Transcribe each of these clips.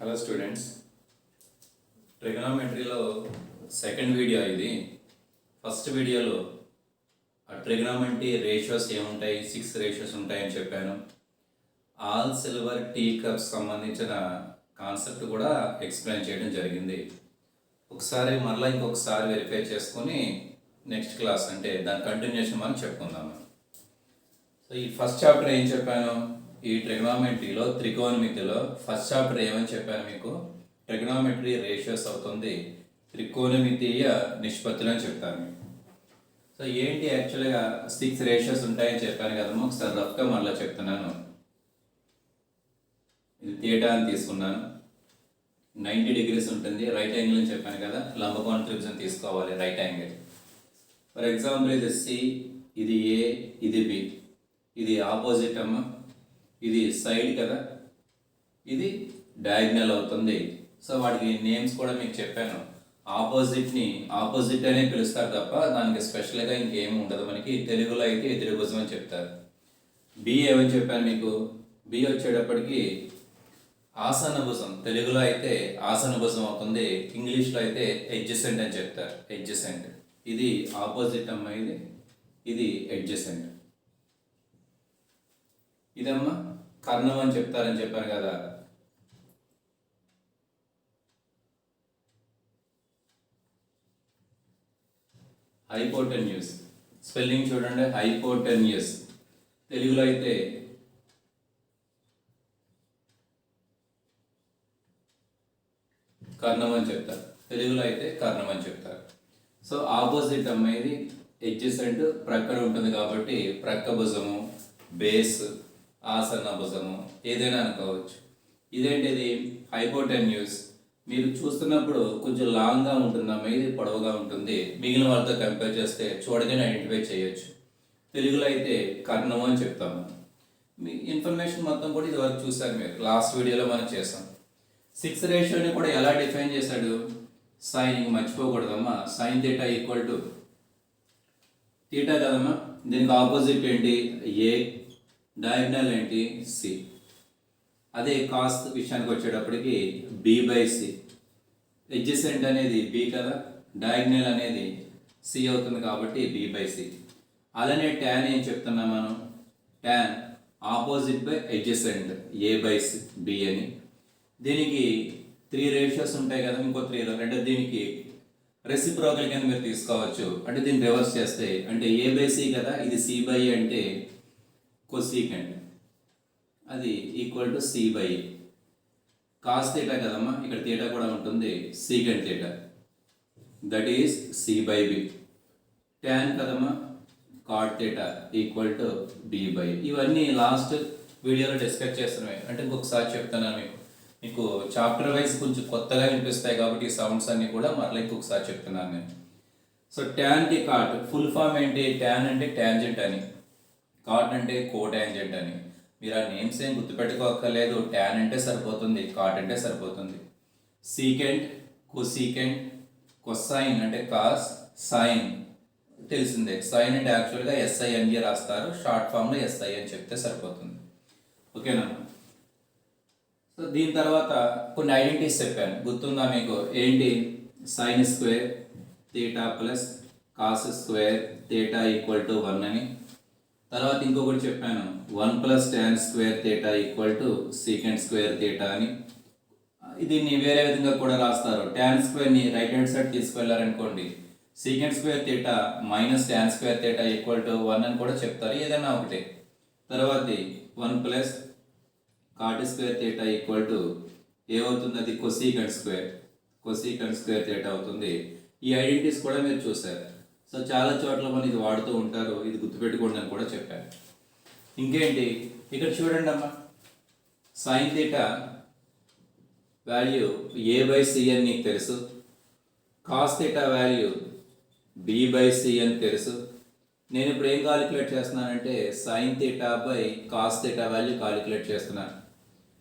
Hello students, ట్రిగనామెట్రీలో second video ఇది. First వీడియోలో trigonometry ratios ఏముంటాయి, 6 రేషియోస్ ఉంటాయని చెప్పాను. ఆల్ సిల్వర్ టీ కప్స్ సంబంధించిన కాన్సెప్ట్ కూడా ఎక్స్ప్లెయిన్ చేయడం జరిగింది. ఒకసారి మరలా ఇంకొకసారి వెరిఫై చేసుకొని నెక్స్ట్ క్లాస్ అంటే దాని కంటిన్యూషన్ మనం చెప్పుకుందాము. సో ఈ ఫస్ట్ చాప్టర్ ఏం చెప్పాను, ఈ ట్రిగనామెట్రీలో త్రికోణమితిలో ఫస్ట్ చాప్టర్ ఏమని చెప్పాను మీకు, ట్రిగనామెట్రీ రేషియోస్ అవుతుంది, త్రికోణమితీయ నిష్పత్తులు అని చెప్తాను మీకు. సో ఏంటి యాక్చువల్గా 6 రేషియోస్ ఉంటాయని చెప్పాను కదమ్మా. ఒకసారి రఫ్గా మళ్ళీ చెప్తున్నాను. ఇది థీటా అని తీసుకున్నాను, 90 degrees ఉంటుంది. రైట్ యాంగిల్ అని చెప్పాను కదా, లంబకోణ త్రిభుజం తీసుకోవాలి, రైట్ యాంగిల్. ఫర్ ఎగ్జాంపుల్ ఇది సి, ఇది ఏ, ఇది బి, ఇది ఆపోజిట్ అమ్మ, ఇది సైడ్ కదా, ఇది డయాగ్నల్ అవుతుంది. సో వాటికి నేమ్స్ కూడా మీకు చెప్పాను. ఆపోజిట్ని ఆపోజిట్ అనే పిలుస్తారు తప్ప దానికి స్పెషల్గా ఇంకేం ఉండదు. మనకి తెలుగులో అయితే ఎదురుభుజం అని చెప్తారు. బి ఏమని చెప్పాను మీకు, బి వచ్చేటప్పటికి ఆసన భుజం, తెలుగులో అయితే ఆసన భుజం అవుతుంది, ఇంగ్లీష్లో అయితే ఎడ్జసెంట్ అని చెప్తారు. ఎడ్జసెంట్ ఇది ఆపోజిట్ అమ్మ, ఇది ఎడ్జసెంట్. ఇదమ్మా కర్ణం అని చెప్తారని చెప్పాను కదా. హైపోటెన్యూస్ స్పెల్లింగ్ చూడండి, హైపోటెన్యూస్ తెలుగులో అయితే కర్ణం అని చెప్తారు, తెలుగులో అయితే కర్ణం అని చెప్తారు. సో ఆపోజిట్ అమ్మాయిది ఎడ్జసెంట్ ప్రక్కన ఉంటుంది కాబట్టి ప్రక్క భుజము, బేస్, ఆసన్న భుజము ఏదైనా అనుకోవచ్చు. ఇదేంటిది హైపోటెన్యూస్. మీరు చూస్తున్నప్పుడు కొంచెం లాంగ్గా ఉంటుందమ్మా, ఇది పొడవుగా ఉంటుంది. మిగిలిన వాళ్ళతో కంపేర్ చేస్తే చూడగానే ఐడెంటిఫై చేయొచ్చు. తెలుగులో అయితే కర్ణము అని చెప్తాము. మీ ఇన్ఫర్మేషన్ మొత్తం కూడా ఇది వరకు చూసారు మీరు, లాస్ట్ వీడియోలో మనం చేసాం. 6 రేషియోని కూడా ఎలా డిఫైన్ చేశాడు, సైన్ మర్చిపోకూడదమ్మా, sine theta equal to theta కదమ్మా. దీనికి ఆపోజిట్ ఏంటి, ఏ, డయాగ్నల్ ఏంటి, సి. అదే కాస్ విషయానికి వచ్చేటప్పటికి బి బై సి. ఎడ్జసెంట్ అనేది బి కదా, డయాగ్నల్ అనేది సి అవుతుంది కాబట్టి బి బై సి. అలానే ట్యాన్ ఏం చెప్తున్నాం మనం, tan opposite by adjacent, A by C B అని. దీనికి 3 రేషియోస్ ఉంటాయి కదా, ఇంకో 3 అంటే దీనికి రెసిప్రోకల్ కింద మీరు తీసుకోవచ్చు. అంటే దీన్ని రివర్స్ చేస్తే అంటే ఏ బై సి కదా, ఇది సి బై ఏ అంటే కొసీకెంట్, అది equal to C by A. Cos theta కదమ్మా, ఇక్కడ థీటా కూడా ఉంటుంది, secant theta, that is C by B. Tan కదమ్మా, cot theta equal to B by. ఇవన్నీ లాస్ట్ వీడియోలో డిస్కస్ చేస్తున్నాయి. అంటే ఇంకొకసారి చెప్తున్నాను మీకు చాప్టర్ వైజ్ కొంచెం కొత్తగా వినిపిస్తాయి కాబట్టి ఈ సౌండ్స్ అన్ని కూడా మరలా ఇంకొకసారి చెప్తున్నాను నేను. సో ట్యాన్కి కాట్ ఫుల్ ఫామ్ ఏంటి, ట్యాన్ అంటే ట్యాంజెంట్ అని, కాట్ అంటే కోటాంజెంట్ అని. మీరు ఆ నేమ్స్ ఏం గుర్తుపెట్టుకోక్కర్లేదు, ట్యాన్ అంటే సరిపోతుంది, కాట్ అంటే సరిపోతుంది. సీకెంట్, కొసీకెంట్, కొసైన్ అంటే కాస్, సైన్ తెలిసిందే. సైన్ అంటే యాక్చువల్గా ఎస్ఐఎన్ఏ రాస్తారు, షార్ట్ ఫామ్లో ఎస్ఐ అని చెప్తే సరిపోతుంది. ఓకేనా. సో దీని తర్వాత కొన్ని ఐడెంటిటీస్ చెప్పాను, గుర్తుందా మీకు, ఏంటి, sine square theta plus cos square theta equal to 1 అని. తర్వాత ఇంకొకటి చెప్పాను, 1 plus tan square theta equal to secant square theta అని. దీన్ని వేరే విధంగా కూడా రాస్తారు. ట్యాన్ స్క్వేర్ని రైట్ హ్యాండ్ సైడ్ తీసుకెళ్లారనుకోండి, secant square theta minus tan square theta equal to 1 అని కూడా చెప్తారు, ఏదైనా ఒకటే. తర్వాత 1 plus cot square theta equal to ఏమవుతుంది, అది కొసీకెంట్ స్క్వేర్ థీటా అవుతుంది. ఈ ఐడెంటిటీస్ కూడా మీరు చూసారు. సో చాలా చోట్ల మనం ఇది వాడుతూ ఉంటారు, ఇది గుర్తుపెట్టుకోండి అని కూడా చెప్పాను. ఇంకేంటి, ఇక్కడ చూడండి అమ్మా, sine theta value A by C అని నీకు తెలుసు, cos theta value B by C అని తెలుసు. నేను ఇప్పుడు ఏం కాలిక్యులేట్ చేస్తున్నానంటే sine theta by cos theta value calculate చేస్తున్నాను.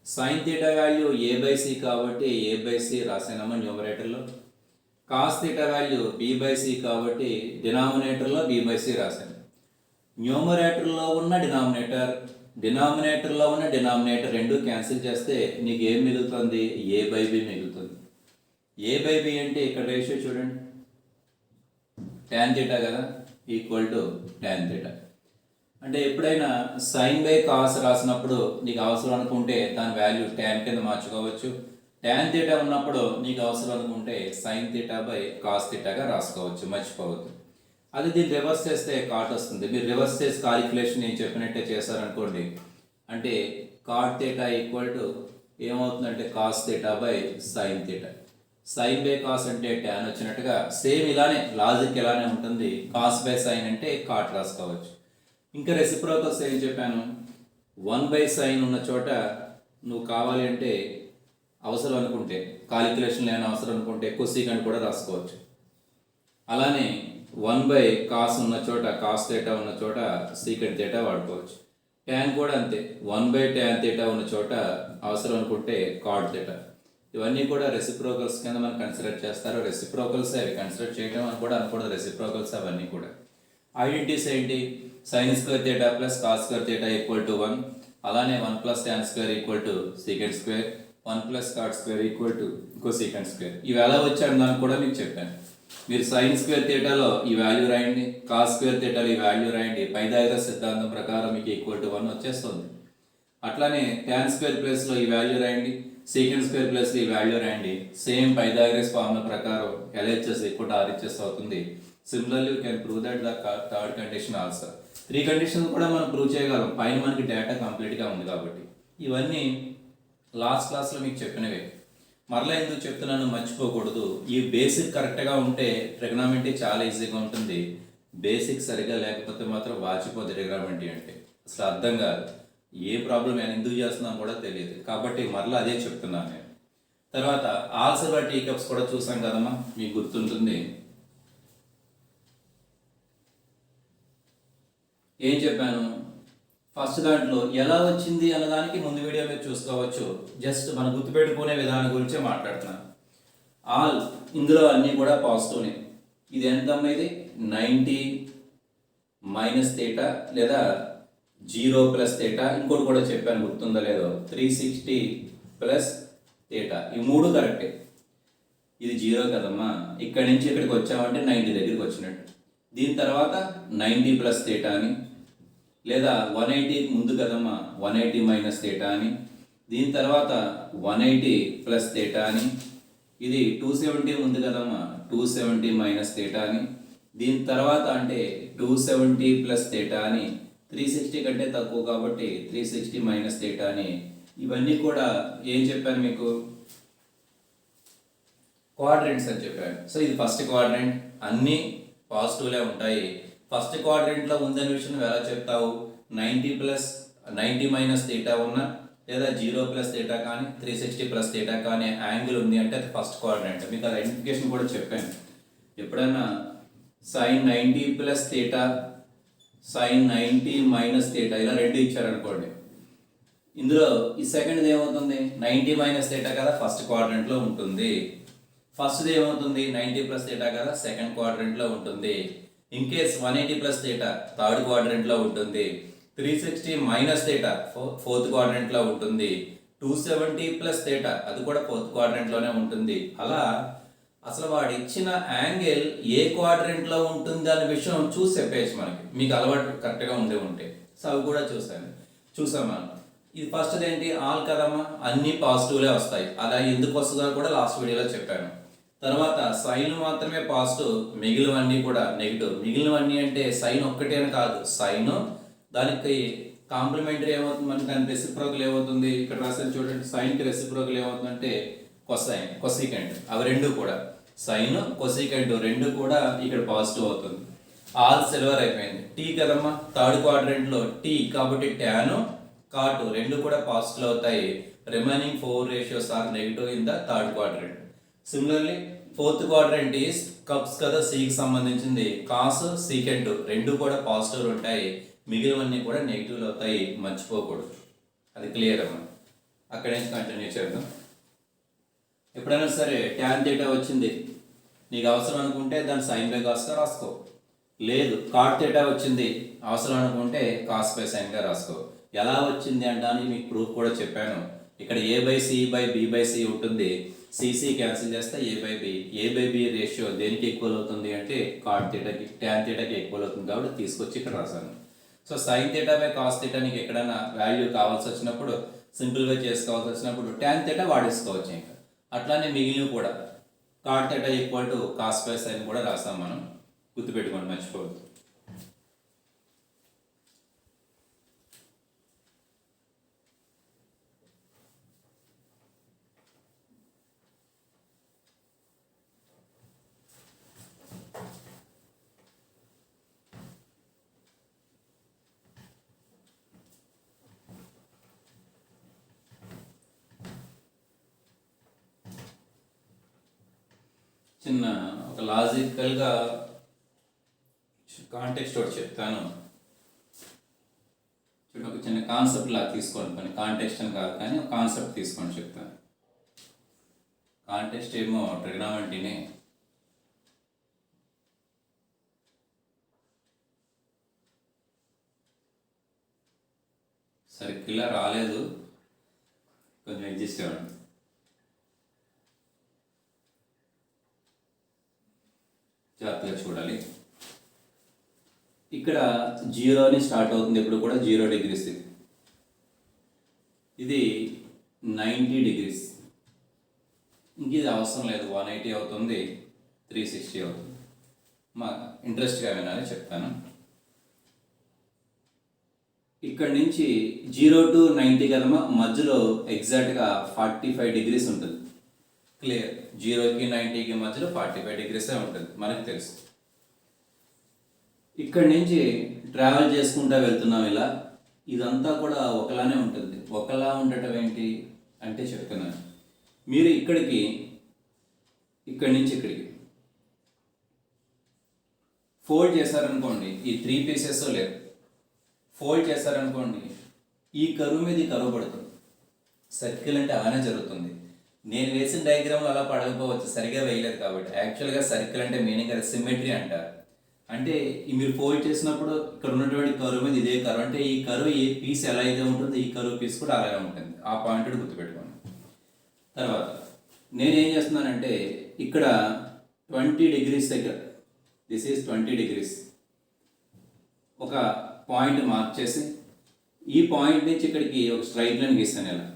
Sine theta value A by C కాబట్టి ఏ బై సి రాసానమ్మా న్యూమరేటర్లో. Cos theta value B by C కాబట్టి డినామినేటర్లో బి బై సి రాశాను. న్యూమరేటర్లో ఉన్న డినామినేటర్ డినామినేటర్లో ఉన్న డినామినేటర్ రెండు క్యాన్సిల్ చేస్తే నీకు ఏం మిగులుతుంది? a/b మిగులుతుంది. a/b అంటే ఇక్కడ రేషియో చూడండి, tan θ కదా, ఈక్వల్ టు tan θ. అంటే ఎప్పుడైనా సైన్ బై కాస్ రాసినప్పుడు నీకు అవసరం అనుకుంటే దాని వాల్యూ tan కింద మార్చుకోవచ్చు. tan θ ఉన్నప్పుడు నీకు అవసరం అనుకుంటే sin θ బై కాస్ థీటాగా రాసుకోవచ్చు, మర్చిపోవద్దు. అది దీన్ని రివర్స్ చేస్తే కాట్ వస్తుంది. మీరు రివర్స్ చేసి కాలిక్యులేషన్ నేను చెప్పినట్టే చేశారనుకోండి, అంటే కాట్ థీటా ఈక్వల్ టు ఏమవుతుందంటే cos theta by sine theta. Sine by cos అంటే ట్యాన్ వచ్చినట్టుగా సేమ్ ఇలానే లాజిక్ ఇలానే ఉంటుంది. కాస్ బై సైన్ అంటే కాట్ రాసుకోవచ్చు. ఇంకా రెసిప్రోకల్స్ ఏం చెప్పాను, 1/sin ఉన్న చోట నువ్వు కావాలి అంటే అవసరం అనుకుంటే కాలిక్యులేషన్ లేని అవసరం అనుకుంటే కొసీకెంట్ కూడా రాసుకోవచ్చు. అలానే 1/cos ఉన్న చోట కాస్ థీటా ఉన్న చోట సీకెంట్ థీటా వాడుకోవచ్చు. ట్యాన్ కూడా అంతే, 1/tan థీటా ఉన్న చోట అవసరం అనుకుంటే కాట్ థీటా. ఇవన్నీ కూడా రెసిప్రోకల్స్ కింద మనం కన్సిడర్ చేస్తారు. రెసిప్రోకల్స్ అవి కన్సిడర్ చేయడం అని కూడా అనకూడదు, రెసిప్రోకల్స్ అవన్నీ కూడా. ఐడెంటిటీస్ ఏంటి? sin square theta plus cos square theta equal to 1, అలానే 1 + tan square equal to secant square, 1 + cot square equal to cosecant square. ఇవి ఎలా వచ్చాయని దానికి కూడా మీకు చెప్పాను. మీరు sin స్క్వేర్ థీటాలో ఈ వాల్యూ రాయండి, కాస్ స్క్వేర్ థీటాలో ఈ వాల్యూ రాయండి, పైథాగరస్ సిద్ధాంతం ప్రకారం మీకు ఈక్వల్ టు 1 వచ్చేస్తుంది. అట్లానే tan స్క్వేర్ ప్లేస్లో ఈ వాల్యూ రాయండి, సీకెంట్ స్క్వేర్ ప్లేస్లో ఈ వాల్యూ రాయండి, సేమ్ పైథాగరస్ ఫార్ములా ప్రకారం LHS ఈక్వల్ టు RHS అవుతుంది. Similarly you can prove that the third condition also. 3 conditions కూడా మనం ప్రూవ్ చేయగలం, పైన మనకి డేటా కంప్లీట్గా ఉంది కాబట్టి. ఇవన్నీ లాస్ట్ క్లాస్లో మీకు చెప్పినవే, మరలా ఎందుకు చెప్తున్నాను మర్చిపోకూడదు. ఈ బేసిక్ కరెక్ట్గా ఉంటే ట్రిగ్నామెట్రీ చాలా ఈజీగా ఉంటుంది. బేసిక్ సరిగ్గా లేకపోతే మాత్రం వాచిపోతుంది ట్రిగ్నామెట్రీ అంటే, అసలు అర్థం కాదు. ఏ ప్రాబ్లం ఎందుకు చేస్తున్నాం కూడా తెలియదు. కాబట్టి మరలా అదే చెప్తున్నాను నేను. తర్వాత ఆల్సర్ టీ కప్స్ కూడా చూసాం కదమ్మా, మీకు గుర్తుంటుంది. ఏం చెప్పాను? ఫస్ట్ దాంట్లో ఎలా వచ్చింది అన్నదానికి ముందు వీడియో మీరు చూసుకోవచ్చు. జస్ట్ మనం గుర్తుపెట్టుకునే విధానం గురించే మాట్లాడుతున్నాను. ఆల్ ఇందులో అన్నీ కూడా పాజిటివ్నే. ఇది ఎంత ఇది 90 - θ లేదా 0 + θ. ఇంకోటి కూడా చెప్పాను, గుర్తుందో లేదో, 360 + θ. ఈ మూడు కరెక్టే. ఇది 0 కదమ్మా, ఇక్కడి నుంచి ఇక్కడికి వచ్చామంటే 90 దగ్గరికి వచ్చినట్టు. దీని తర్వాత 90 + θ అని, లేదా 180 ముందు కదమ్మా 180 - θ అని, దీని తర్వాత 180 + θ అని, ఇది 270 ముందు కదమ్మా 270 - θ అని, దీని తర్వాత అంటే 270 + θ అని, 360 కంటే తక్కువ కాబట్టి 360 - θ అని. ఇవన్నీ కూడా ఏం చెప్పాను మీకు? క్వాడ్రెంట్స్ అని చెప్పాను. సో ఇది ఫస్ట్ క్వాడ్రెంట్, అన్నీ పాజిటివ్లే ఉంటాయి. ఫస్ట్ క్వాడ్రెంట్లో ఉందని విషయం నువ్వు ఎలా చెప్తావు? 90 - θ ఉన్న, లేదా 0 + θ కానీ 360 + θ కానీ యాంగిల్ ఉంది అంటే అది ఫస్ట్ క్వాడ్రెంట్. మీకు అది ఐడెంటిఫికేషన్ కూడా చెప్పాను. ఎప్పుడైనా sin 90 + θ, sin 90 - θ ఇలా రెండు ఇచ్చారనుకోండి, ఇందులో ఈ సెకండ్ ఏమవుతుంది? 90 - θ కదా, ఫస్ట్ క్వాడ్రెంట్లో ఉంటుంది. ఫస్ట్ది ఏమవుతుంది? 90 + θ కదా, సెకండ్ క్వాడ్రెంట్లో ఉంటుంది. ఇన్ కేస్ 180 + θ థర్డ్ క్వాడ్రెంట్లో ఉంటుంది. 360 - θ ఫోర్త్ క్వాడ్రెంట్లో ఉంటుంది. 270 + θ అది కూడా ఫోర్త్ క్వాడ్రెంట్లోనే ఉంటుంది. అలా అసలు వాడు ఇచ్చిన యాంగిల్ ఏ క్వాడ్రెంట్లో ఉంటుంది అనే విషయం చూసి చెప్పేసి మనకి, మీకు అలవాటు కరెక్ట్గా ఉంటే. సో అవి కూడా చూసాం మనం. ఇది ఫస్ట్ది ఏంటి? ఆల్ కదమ్మా, అన్నీ పాజిటివ్లే వస్తాయి. అలా ఎందుకు వస్తుందో కూడా లాస్ట్ వీడియోలో చెప్పాను. తర్వాత సైన్ మాత్రమే పాజిటివ్, మిగిలినవన్నీ కూడా నెగిటివ్. మిగిలినవన్నీ అంటే సైన్ ఒక్కటే అని కాదు, సైన్ దానికి కాంప్లిమెంటరీ ఏమవుతుంది, మనకి దాని రెసిప్రోకల్ ఏమవుతుంది, ఇక్కడ రాసాను చూడండి. సైన్కి రెసిప్రోకల్ ఏమవుతుందంటే కొసీకెంట్. అవి రెండు కూడా సైన్ కొసీకెంట్ రెండు కూడా ఇక్కడ పాజిటివ్ అవుతుంది. ఆల్ సిల్వర్ అయిపోయింది. టీ కదమ్మా, థర్డ్ క్వాడ్రెంట్లో టీ కాబట్టి ట్యాన్ కాటు రెండు కూడా పాజిటివ్ అవుతాయి. Remaining 4 ratios are negative in the third quadrant. Similarly fourth quadrant is cups కదా, సికి సంబంధించింది. కాస్ సీకెంట్ రెండు కూడా పాజిటివ్ ఉంటాయి, మిగిలినవన్నీ కూడా నెగిటివ్లు అవుతాయి, మర్చిపోకూడదు. అది క్లియర్ అమ్మా. అక్కడి నుంచి కంటిన్యూ చేద్దాం. ఎప్పుడైనా సరే ట్యాన్ థీటా వచ్చింది, నీకు అవసరం అనుకుంటే దాన్ని సైన్ బై కాస్గా రాసుకో. లేదు కాట్ థీటా వచ్చింది, అవసరం అనుకుంటే కాస్ బై సైన్గా రాసుకో. ఎలా వచ్చింది అనడానికి మీకు ప్రూఫ్ కూడా చెప్పాను. ఇక్కడ A/C/B/C ఉంటుంది. CC క్యాన్సిల్ చేస్తే A/B. A/B రేషియో దేనికి ఈక్వల్ అవుతుంది అంటే cot θకి tan θకి ఈక్వల్ అవుతుంది కాబట్టి తీసుకొచ్చి ఇక్కడ రాశాను. సో sin θ/cos θ నీకు ఎక్కడైనా వాల్యూ కావాల్సి వచ్చినప్పుడు సింపుల్గా చేసుకోవాల్సి వచ్చినప్పుడు tan θ వాడేసుకోవచ్చు. ఇంకా అట్లానే మిగిలినవి కూడా cot θ ఈక్వల్ టు cos/sin కూడా రాసాం మనం. గుర్తుపెట్టుకోండి, మర్చిపోవద్దు. చిన్న ఒక లాజికల్గా కాంటెక్స్ట్ ఒకటి చెప్తాను. చూడండి, ఒక చిన్న కాన్సెప్ట్ లాగా తీసుకోండి. పని కాంటెక్స్ట్ అని కాదు కానీ ఒక కాన్సెప్ట్ తీసుకొని చెప్తాను. కాంటెక్స్ట్ ఏమో ట్రిగ్నామెట్రీనే. సర్కిల్ రాలేదు, కొంచెం అడ్జస్ట్ అవ్వండి. జాగ్రత్తగా చూడాలి. ఇక్కడ జీరోని స్టార్ట్ అవుతుంది, ఎప్పుడు కూడా 0 degrees. ఇది 90 degrees. ఇంక ఇది అవసరం లేదు, 180 అవుతుంది, 360 అవుతుంది. మా ఇంట్రెస్ట్గా వినాలి, చెప్తాను. ఇక్కడ నుంచి 0 to 90 కదమ్మా, మధ్యలో ఎగ్జాక్ట్గా 45 degrees ఉంటుంది. క్లియర్, 0కి 90కి మధ్యలో 45 degrees ఉంటుంది, మనకు తెలుసు. ఇక్కడి నుంచి ట్రావెల్ చేసుకుంటూ వెళ్తున్నాం ఇలా. ఇదంతా కూడా ఒకలానే ఉంటుంది. ఒకలా ఉండటం ఏంటి అంటే చెప్తున్నాను. మీరు ఇక్కడి నుంచి ఇక్కడికి ఫోల్డ్ చేశారనుకోండి, ఈ 3 pieces లేదు, ఫోల్డ్ చేశారనుకోండి, ఈ కరువు మీద ఈ కరువు పడుతుంది. సర్కిల్ అంటే అలానే జరుగుతుంది. నేను వేసిన డయాగ్రామ్లో అలా పడకపోవచ్చు, సరిగా వేయలేదు కాబట్టి. యాక్చువల్గా సర్కిల్ అంటే మీనింగ్ అది సిమెట్రీ అంటారు. అంటే మీరు ఫోల్డ్ చేసినప్పుడు ఇక్కడ ఉన్నటువంటి కరువు మీద ఇదే కరువు, అంటే ఈ కరువు ఏ పీస్ ఎలా అయితే ఉంటుందో ఈ కరువు పీస్ కూడా అలాగే ఉంటుంది. ఆ పాయింట్ గుర్తుపెట్టుకోండి. తర్వాత నేనేం చేస్తున్నానంటే ఇక్కడ 20 degrees దగ్గర, దిస్ ఈజ్ 20 degrees, ఒక పాయింట్ మార్క్ చేసి ఈ పాయింట్ నుంచి ఇక్కడికి ఒక స్ట్రైట్ లైన్ గీస్తాను. ఇలా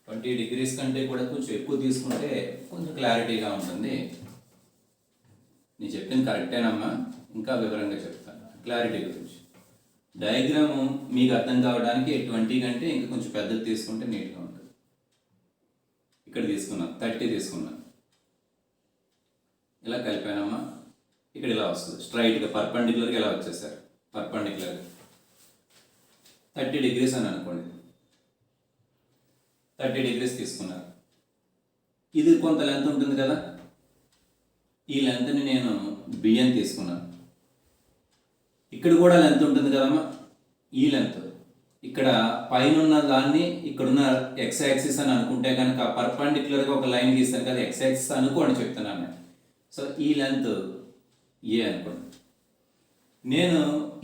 20 degrees కంటే కూడా కొంచెం ఎక్కువ తీసుకుంటే కొంచెం క్లారిటీగా ఉంటుంది. నేను చెప్పింది కరెక్టేనమ్మా, ఇంకా వివరంగా చెప్తాను క్లారిటీ గురించి. డయాగ్రాము మీకు అర్థం కావడానికి 20 కంటే ఇంకా కొంచెం పెద్దది తీసుకుంటే నీట్గా ఉంటుంది. ఇక్కడ తీసుకున్నాను, 30 తీసుకున్నాను, ఇలా కలిపానమ్మా. ఇక్కడ ఇలా వస్తుంది స్ట్రైట్గా, పర్పెండిక్యులర్గా ఇలా వచ్చేసారు. పర్పెండిక్యులర్గా 30 degrees అని అనుకోండి, 30 degrees తీసుకున్నారు. ఇది కొంత లెంత్ ఉంటుంది కదా, ఈ లెంత్ని నేను B అని తీసుకున్నాను. ఇక్కడ కూడా లెంత్ ఉంటుంది కదమ్మా, ఈ లెంత్. ఇక్కడ పైన ఉన్న దాన్ని ఇక్కడున్న ఎక్స్ యాక్సిస్ అని అనుకుంటే కనుక పర్పెండిక్యులర్గా ఒక లైన్ గీస్తాను కదా, ఎక్స్ యాక్సిస్ అనుకోండి చెప్తున్నాను. సో ఈ లెంత్ ఏ అనుకోండి. నేను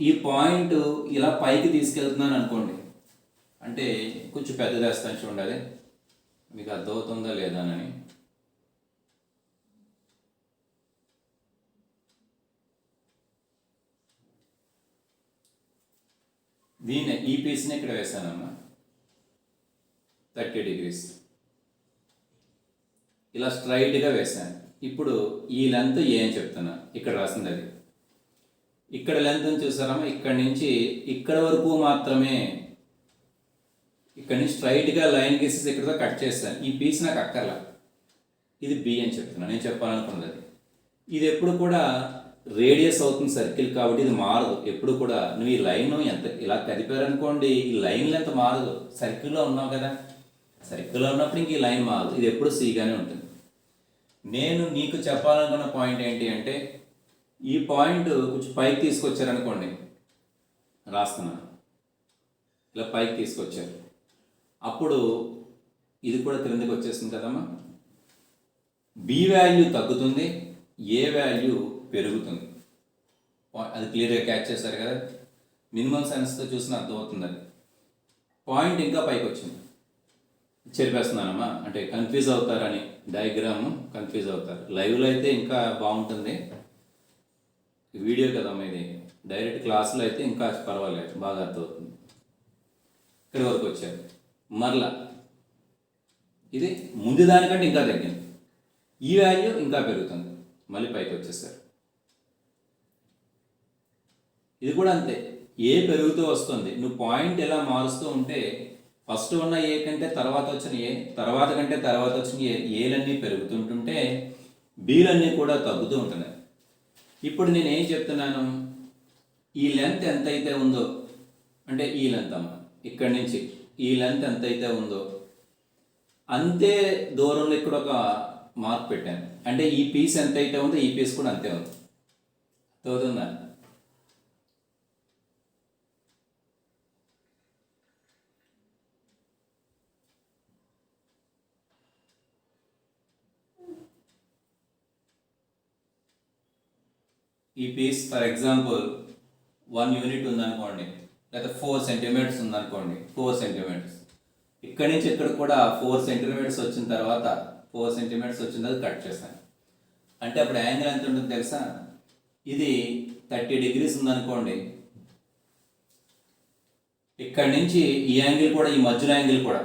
ఈ పాయింట్ ఇలా పైకి తీసుకెళ్తున్నాను అనుకోండి, అంటే కొంచెం పెద్దది వేస్తాను చూడాలి, మీకు అర్థమవుతుందా లేదా అని. దీన్ని ఈ పీస్ని ఇక్కడ వేసానమ్మా, 30 degrees ఇలా స్ట్రైట్గా వేసాను. ఇప్పుడు ఈ లెంత్ ఏ అని చెప్తున్నా, ఇక్కడ రాసింది అది. ఇక్కడ లెంత్ చూసారమ్మా, ఇక్కడ నుంచి ఇక్కడ వరకు మాత్రమే. ఇక్కడ నుంచి స్ట్రైట్గా లైన్ గీసేసి ఇక్కడ కట్ చేస్తాను. ఈ పీస్ నాకు అక్కర్లా, ఇది B అని చెప్తున్నా, నేను చెప్పాలనుకున్నది. ఇది ఎప్పుడు కూడా రేడియస్ అవుతుంది సర్కిల్ కాబట్టి ఇది మారదు. ఎప్పుడు కూడా నువ్వు ఈ లైన్ ఎంత ఇలా కదిపారనుకోండి, ఈ లైన్ లెంత్ మారదు. సర్కిల్లో ఉన్నావు కదా, సర్కిల్లో ఉన్నప్పుడు ఇంక ఈ లైన్ మారదు, ఇది ఎప్పుడు Cగానే ఉంటుంది. నేను నీకు చెప్పాలనుకున్న పాయింట్ ఏంటి అంటే, ఈ పాయింట్ కొంచెం పైకి తీసుకొచ్చారనుకోండి, రాస్తున్నాను, ఇలా పైకి తీసుకొచ్చారు, అప్పుడు ఇది కూడా క్రిందకి వచ్చేస్తుంది కదమ్మా. B వాల్యూ తగ్గుతుంది, A వాల్యూ పెరుగుతుంది. అది క్లియర్గా క్యాచ్ చేశారు కదా, మినిమం సెన్స్తో చూసిన అర్థమవుతుంది అది. పాయింట్ ఇంకా పైకి వచ్చింది. చెరిపేస్తున్నానమ్మా, అంటే కన్ఫ్యూజ్ అవుతారని, డయాగ్రామ్ కన్ఫ్యూజ్ అవుతారు. లైవ్లో అయితే ఇంకా బాగుంటుంది, వీడియో కదమ్మా ఇది, డైరెక్ట్ క్లాసులో అయితే ఇంకా పర్వాలేదు, బాగా అర్థమవుతుంది. ఇక్కడి వరకు వచ్చారు. మరలా ఇది ముందు దానికంటే ఇంకా తగ్గింది, ఈ వాల్యూ ఇంకా పెరుగుతుంది, మళ్ళీ పైకి వచ్చేసారు. ఇది కూడా అంతే, ఏ పెరుగుతూ వస్తుంది. నువ్వు పాయింట్ ఎలా మారుస్తూ ఉంటే ఫస్ట్ ఉన్న ఏ కంటే తర్వాత వచ్చిన ఏ, తర్వాత కంటే తర్వాత వచ్చిన ఏలన్నీ పెరుగుతుంటుంటే బీలన్నీ కూడా తగ్గుతూ ఉంటున్నాయి. ఇప్పుడు నేను ఏం చెప్తున్నాను, ఈ లెంత్ ఎంతైతే ఉందో, అంటే ఈ లెంత్ అమ్మ, ఇక్కడి నుంచి ఈ లెంత్ ఎంతైతే ఉందో అంతే దూరంలో ఇక్కడ ఒక మార్క్ పెట్టాను. అంటే ఈ పీస్ ఎంతైతే ఉందో ఈ పీస్ కూడా అంతే ఉంది. అవుతుందా? ఈ పీస్ ఫర్ ఎగ్జాంపుల్ 1 యూనిట్ ఉందనుకోండి, లేదా 4 సెంటీమీటర్స్ ఉందనుకోండి, 4 సెంటీమీటర్స్ ఇక్కడి నుంచి ఇక్కడ కూడా 4 సెంటీమీటర్స్ వచ్చిన తర్వాత 4 సెంటీమీటర్స్ వచ్చిన తర్వాత కట్ చేస్తాను. అంటే అప్పుడు యాంగిల్ ఎంత ఉంటుంది తెలుసా? ఇది 30 డిగ్రీస్ ఉందనుకోండి, ఇక్కడి నుంచి ఈ యాంగిల్ కూడా, ఈ మధ్యలో యాంగిల్ కూడా,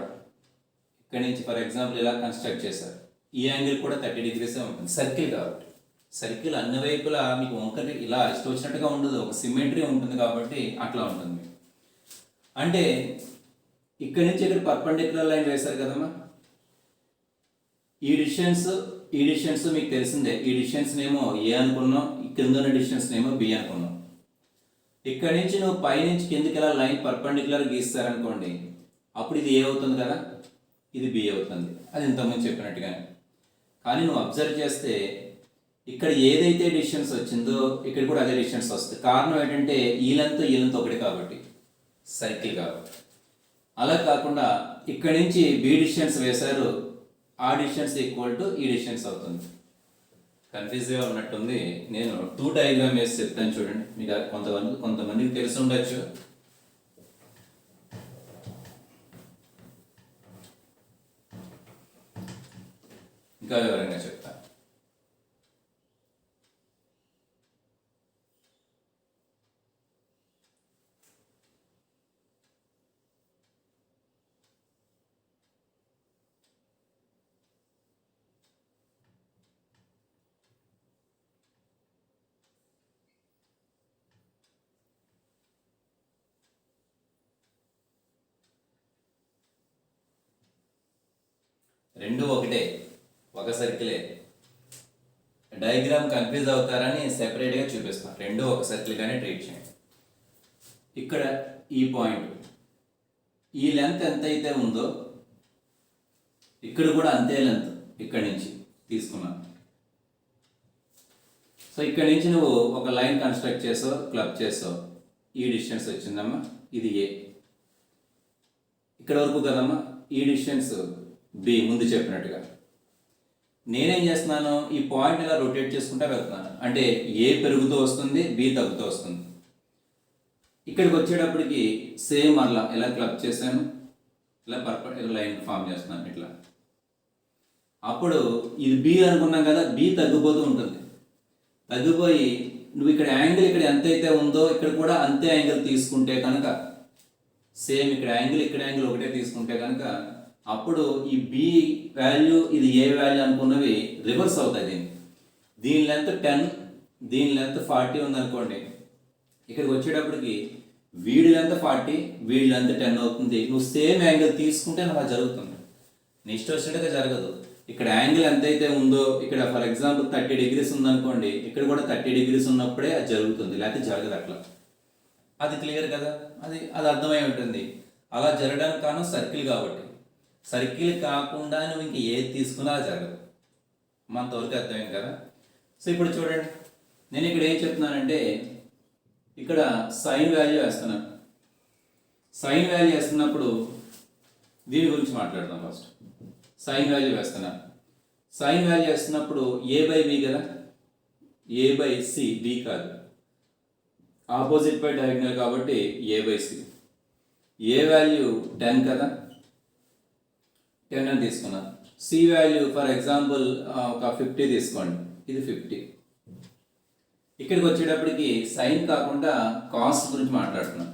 ఇక్కడి నుంచి ఫర్ ఎగ్జాంపుల్ ఇలా కన్స్ట్రక్ట్ చేశారు, ఈ యాంగిల్ కూడా 30 డిగ్రీసే ఉంటుంది. సర్కిల్ కాబట్టి, సర్కిల్ అన్ని వైపులా మీకు ఒకటి ఇలా ఇష్టం వచ్చినట్టుగా ఉండదు, ఒక సిమెట్రీ ఉంటుంది కాబట్టి అట్లా ఉంటుంది. అంటే ఇక్కడి నుంచి ఇక్కడ పర్పెండిక్యులర్ లైన్ వేశారు కదమ్మా, ఈ డిస్టెన్స్ మీకు తెలిసిందే. ఈ డిస్టెన్స్ నేమో ఏ అనుకున్నాం, కింద ఉన్న డిస్టెన్స్ నేమో బి అనుకున్నాం. ఇక్కడి నుంచి నువ్వు పై నుంచి కిందకి ఇలా లైన్ పర్పెండిక్యులర్ గీస్తారనుకోండి, అప్పుడు ఇది ఏ అవుతుంది కదా, ఇది బి అవుతుంది. అది ఇంతకుముందు చెప్పినట్టుగానే. కానీ నువ్వు అబ్జర్వ్ చేస్తే ఇక్కడ ఏదైతే డిస్టెన్స్ వచ్చిందో ఇక్కడ కూడా అదే డిస్టెన్స్ వస్తుంది. కారణం ఏంటంటే ఈ లెంత్ ఒకటి కాబట్టి, సర్కిల్ కాబట్టి. అలా కాకుండా ఇక్కడ నుంచి బి డిస్టెన్స్ వేశారు, ఆ డిస్టెన్స్ ఈక్వల్ టు ఈ డిస్టెన్స్ అవుతుంది. కన్ఫ్యూజ్గా ఉన్నట్టుంది. నేను 2 డయాగ్రామ్ వేసి చెప్తాను చూడండి, మీకు కొంతమందికి తెలిసి ఉండొచ్చు. ఇంకా వివరంగా చెప్తాను. రెండు ఒకటే, ఒక సర్కిలే. డయాగ్రామ్ కన్ఫ్యూజ్ అవుతారని సెపరేట్గా చూపిస్తాను. రెండు ఒక సర్కిల్గానే ట్రీట్ చేయండి. ఇక్కడ ఈ పాయింట్, ఈ లెంత్ ఎంతైతే ఉందో ఇక్కడ కూడా అంతే లెంత్ ఇక్కడి నుంచి తీసుకున్నాను. సో ఇక్కడి నుంచి నువ్వు ఒక లైన్ కన్స్ట్రక్ట్ చేసావు, క్లబ్ చేసావు, ఈ డిస్టెన్స్ వచ్చిందమ్మా, ఇది ఏ. ఇక్కడ వరకు కదమ్మా, ఈ డిస్టెన్స్ బి ముందు చెప్పినట్టుగా. నేనేం చేస్తున్నాను, ఈ పాయింట్ ఇలా రొటేట్ చేసుకుంటూ వెళ్తున్నాను. అంటే ఏ పెరుగుతూ వస్తుంది, బి తగ్గుతూ వస్తుంది. ఇక్కడికి వచ్చేటప్పటికి సేమ్ అలా ఇలా క్లబ్ చేశాను, ఇలా పర్ఫెక్ట్ లైన్ ఫామ్ చేస్తున్నాను ఇట్లా. అప్పుడు ఇది బి అనుకున్నాం కదా, బి తగ్గిపోతూ ఉంటుంది. తగ్గిపోయి నువ్వు ఇక్కడ యాంగిల్ ఇక్కడ ఎంతైతే ఉందో ఇక్కడ కూడా అంతే యాంగిల్ తీసుకుంటే కనుక, సేమ్ ఇక్కడ యాంగిల్ ఒకటే తీసుకుంటే కనుక, అప్పుడు ఈ బి వాల్యూ ఇది ఏ వాల్యూ అనుకున్నవి రివర్స్ అవుతాయి. దీని లెంత్ 10, దీని లెంత్ 40 ఉందనుకోండి, ఇక్కడికి వచ్చేటప్పటికి వీడి లెంత్ 40, వీడి లెంత్ 10 అవుతుంది. నువ్వు సేమ్ యాంగిల్ తీసుకుంటే అలా జరుగుతుంది, నీ ఇష్టం వచ్చినట్టుగా జరగదు. ఇక్కడ యాంగిల్ ఎంతైతే ఉందో, ఇక్కడ ఫర్ ఎగ్జాంపుల్ 30 డిగ్రీస్ ఉందనుకోండి, ఇక్కడ కూడా 30 డిగ్రీస్ ఉన్నప్పుడే అది జరుగుతుంది, లేకపోతే జరగదు అట్లా. అది క్లియర్ కదా, అది అర్థమై ఉంటుంది. అలా జరగడానికి కారణం సర్కిల్ కాబట్టి. సర్కిల్ కాకుండా నువ్వు ఇంక ఏది తీసుకున్నా జరగదు. మనతోరికి అర్థమైంది కదా. సో ఇప్పుడు చూడండి, నేను ఇక్కడ ఏం చెప్తున్నానంటే, ఇక్కడ సైన్ వాల్యూ వేస్తున్నాను. సైన్ వాల్యూ వేస్తున్నప్పుడు దీని గురించి మాట్లాడదాం. ఫస్ట్ సైన్ వాల్యూ వేస్తున్నాను. సైన్ వాల్యూ వేస్తున్నప్పుడు ఏ బై బి కదా, ఏ బై సి, బి కాదు, ఆపోజిట్ బై డయాగ్నల్ కాబట్టి A by C. A value 10 కదా, 10 అని తీసుకున్నా. సి వాల్యూ ఫర్ ఎగ్జాంపుల్ ఒక 50 తీసుకోండి, ఇది 50. ఇక్కడికి వచ్చేటప్పటికి సైన్ కాకుండా కాస్ట్ గురించి మాట్లాడుతున్నాం.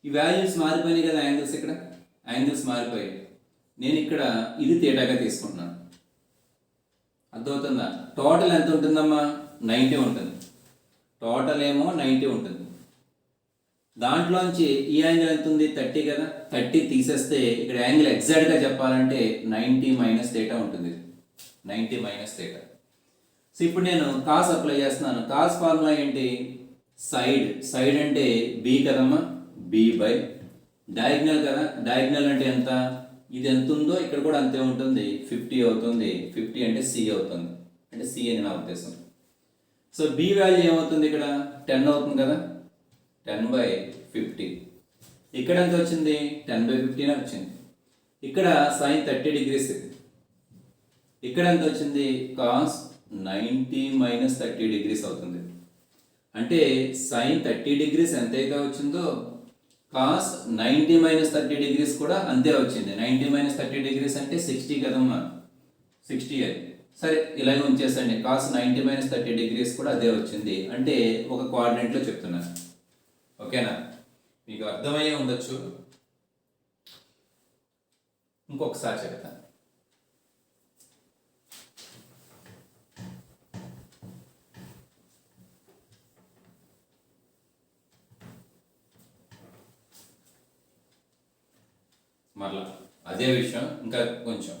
ఈ వాల్యూస్ మారిపోయినాయి కదా, యాంగిల్స్ ఇక్కడ యాంగిల్స్ మారిపోయాయి. నేను ఇక్కడ ఇది తేటాగా తీసుకుంటున్నాను. అర్థమవుతుందా? టోటల్ ఎంత ఉంటుందమ్మా? 90 ఉంటుంది. టోటల్ ఏమో 90 ఉంటుంది. దాంట్లోంచి ఈ యాంగిల్ ఎంత ఉంది? 30 కదా. 30 తీసేస్తే ఇక్కడ యాంగిల్ ఎగ్జాక్ట్గా చెప్పాలంటే 90 మైనస్ థీటా ఉంటుంది. 90 మైనస్ థీటా. సో ఇప్పుడు నేను కాస్ అప్లై చేస్తున్నాను. కాస్ ఫార్ములా ఏంటి? సైడ్ అంటే బి కదమ్మా, బి బై డయాగ్నల్ కదా. డయాగ్నల్ అంటే ఎంత? ఇది ఎంత ఉందో ఇక్కడ కూడా అంతే ఉంటుంది, 50 అవుతుంది. 50 అంటే సి అవుతుంది, అంటే సి అని నా ఉద్దేశం. సో బి వాల్యూ ఏమవుతుంది? ఇక్కడ 10 అవుతుంది కదా, 10/50. ఇక్కడ ఎంత వచ్చింది? 10/15 వచ్చింది. ఇక్కడ సైన్ 30 డిగ్రీస్. ఇక్కడ ఎంత వచ్చింది? కాస్ 90 మైనస్ 30 డిగ్రీస్ అవుతుంది. అంటే సైన్ 30 డిగ్రీస్ ఎంతైతే వచ్చిందో కాస్ 90 మైనస్ 30 డిగ్రీస్ కూడా అంతే వచ్చింది. 90 మైనస్ 30 డిగ్రీస్ అంటే 60 కదమ్మా, 60 అది. సరే ఇలాగే ఉంచేసండి. కాస్ 90 మైనస్ 30 డిగ్రీస్ కూడా అదే వచ్చింది. అంటే ఒక కోఆర్డినేట్లో చెప్తున్నాను. ఓకేనా? మీకు అర్థమయ్యే ఉండొచ్చు. ఇంకొకసారి చెప్తాను. మరలా అదే విషయం ఇంకా కొంచెం.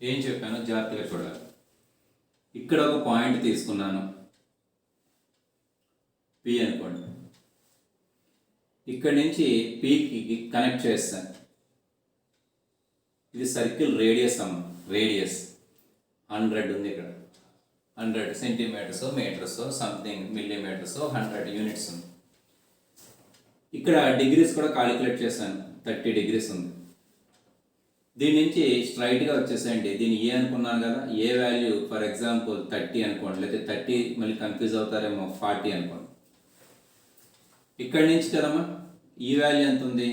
ఏం చెప్పానో జాగ్రత్తగా చూడాలి. ఇక్కడ ఒక పాయింట్ తీసుకున్నాను, పి అనుకోండి. ఇక్కడి నుంచి పీకి కనెక్ట్ చేస్తాను. ఇది సర్కిల్ రేడియస్ అమ్మ, రేడియస్ 100 ఉంది. ఇక్కడ 100 centimetres, metres, something millimetres, 100 units ఉంది. ఇక్కడ డిగ్రీస్ కూడా కాలిక్యులేట్ చేశాను, 30 డిగ్రీస్ ఉంది. దీని నుంచి స్ట్రైట్గా వచ్చేసేయండి. దీన్ని ఏ అనుకున్నాను కదా, ఏ వాల్యూ ఫర్ ఎగ్జాంపుల్ 30 అనుకోండి, లేకపోతే 30 మళ్ళీ కన్ఫ్యూజ్ అవుతారేమో, 40 అనుకోండి. ఇక్కడి నుంచి కదమ్మా ఈ వాల్యూ ఎంత ఉంది?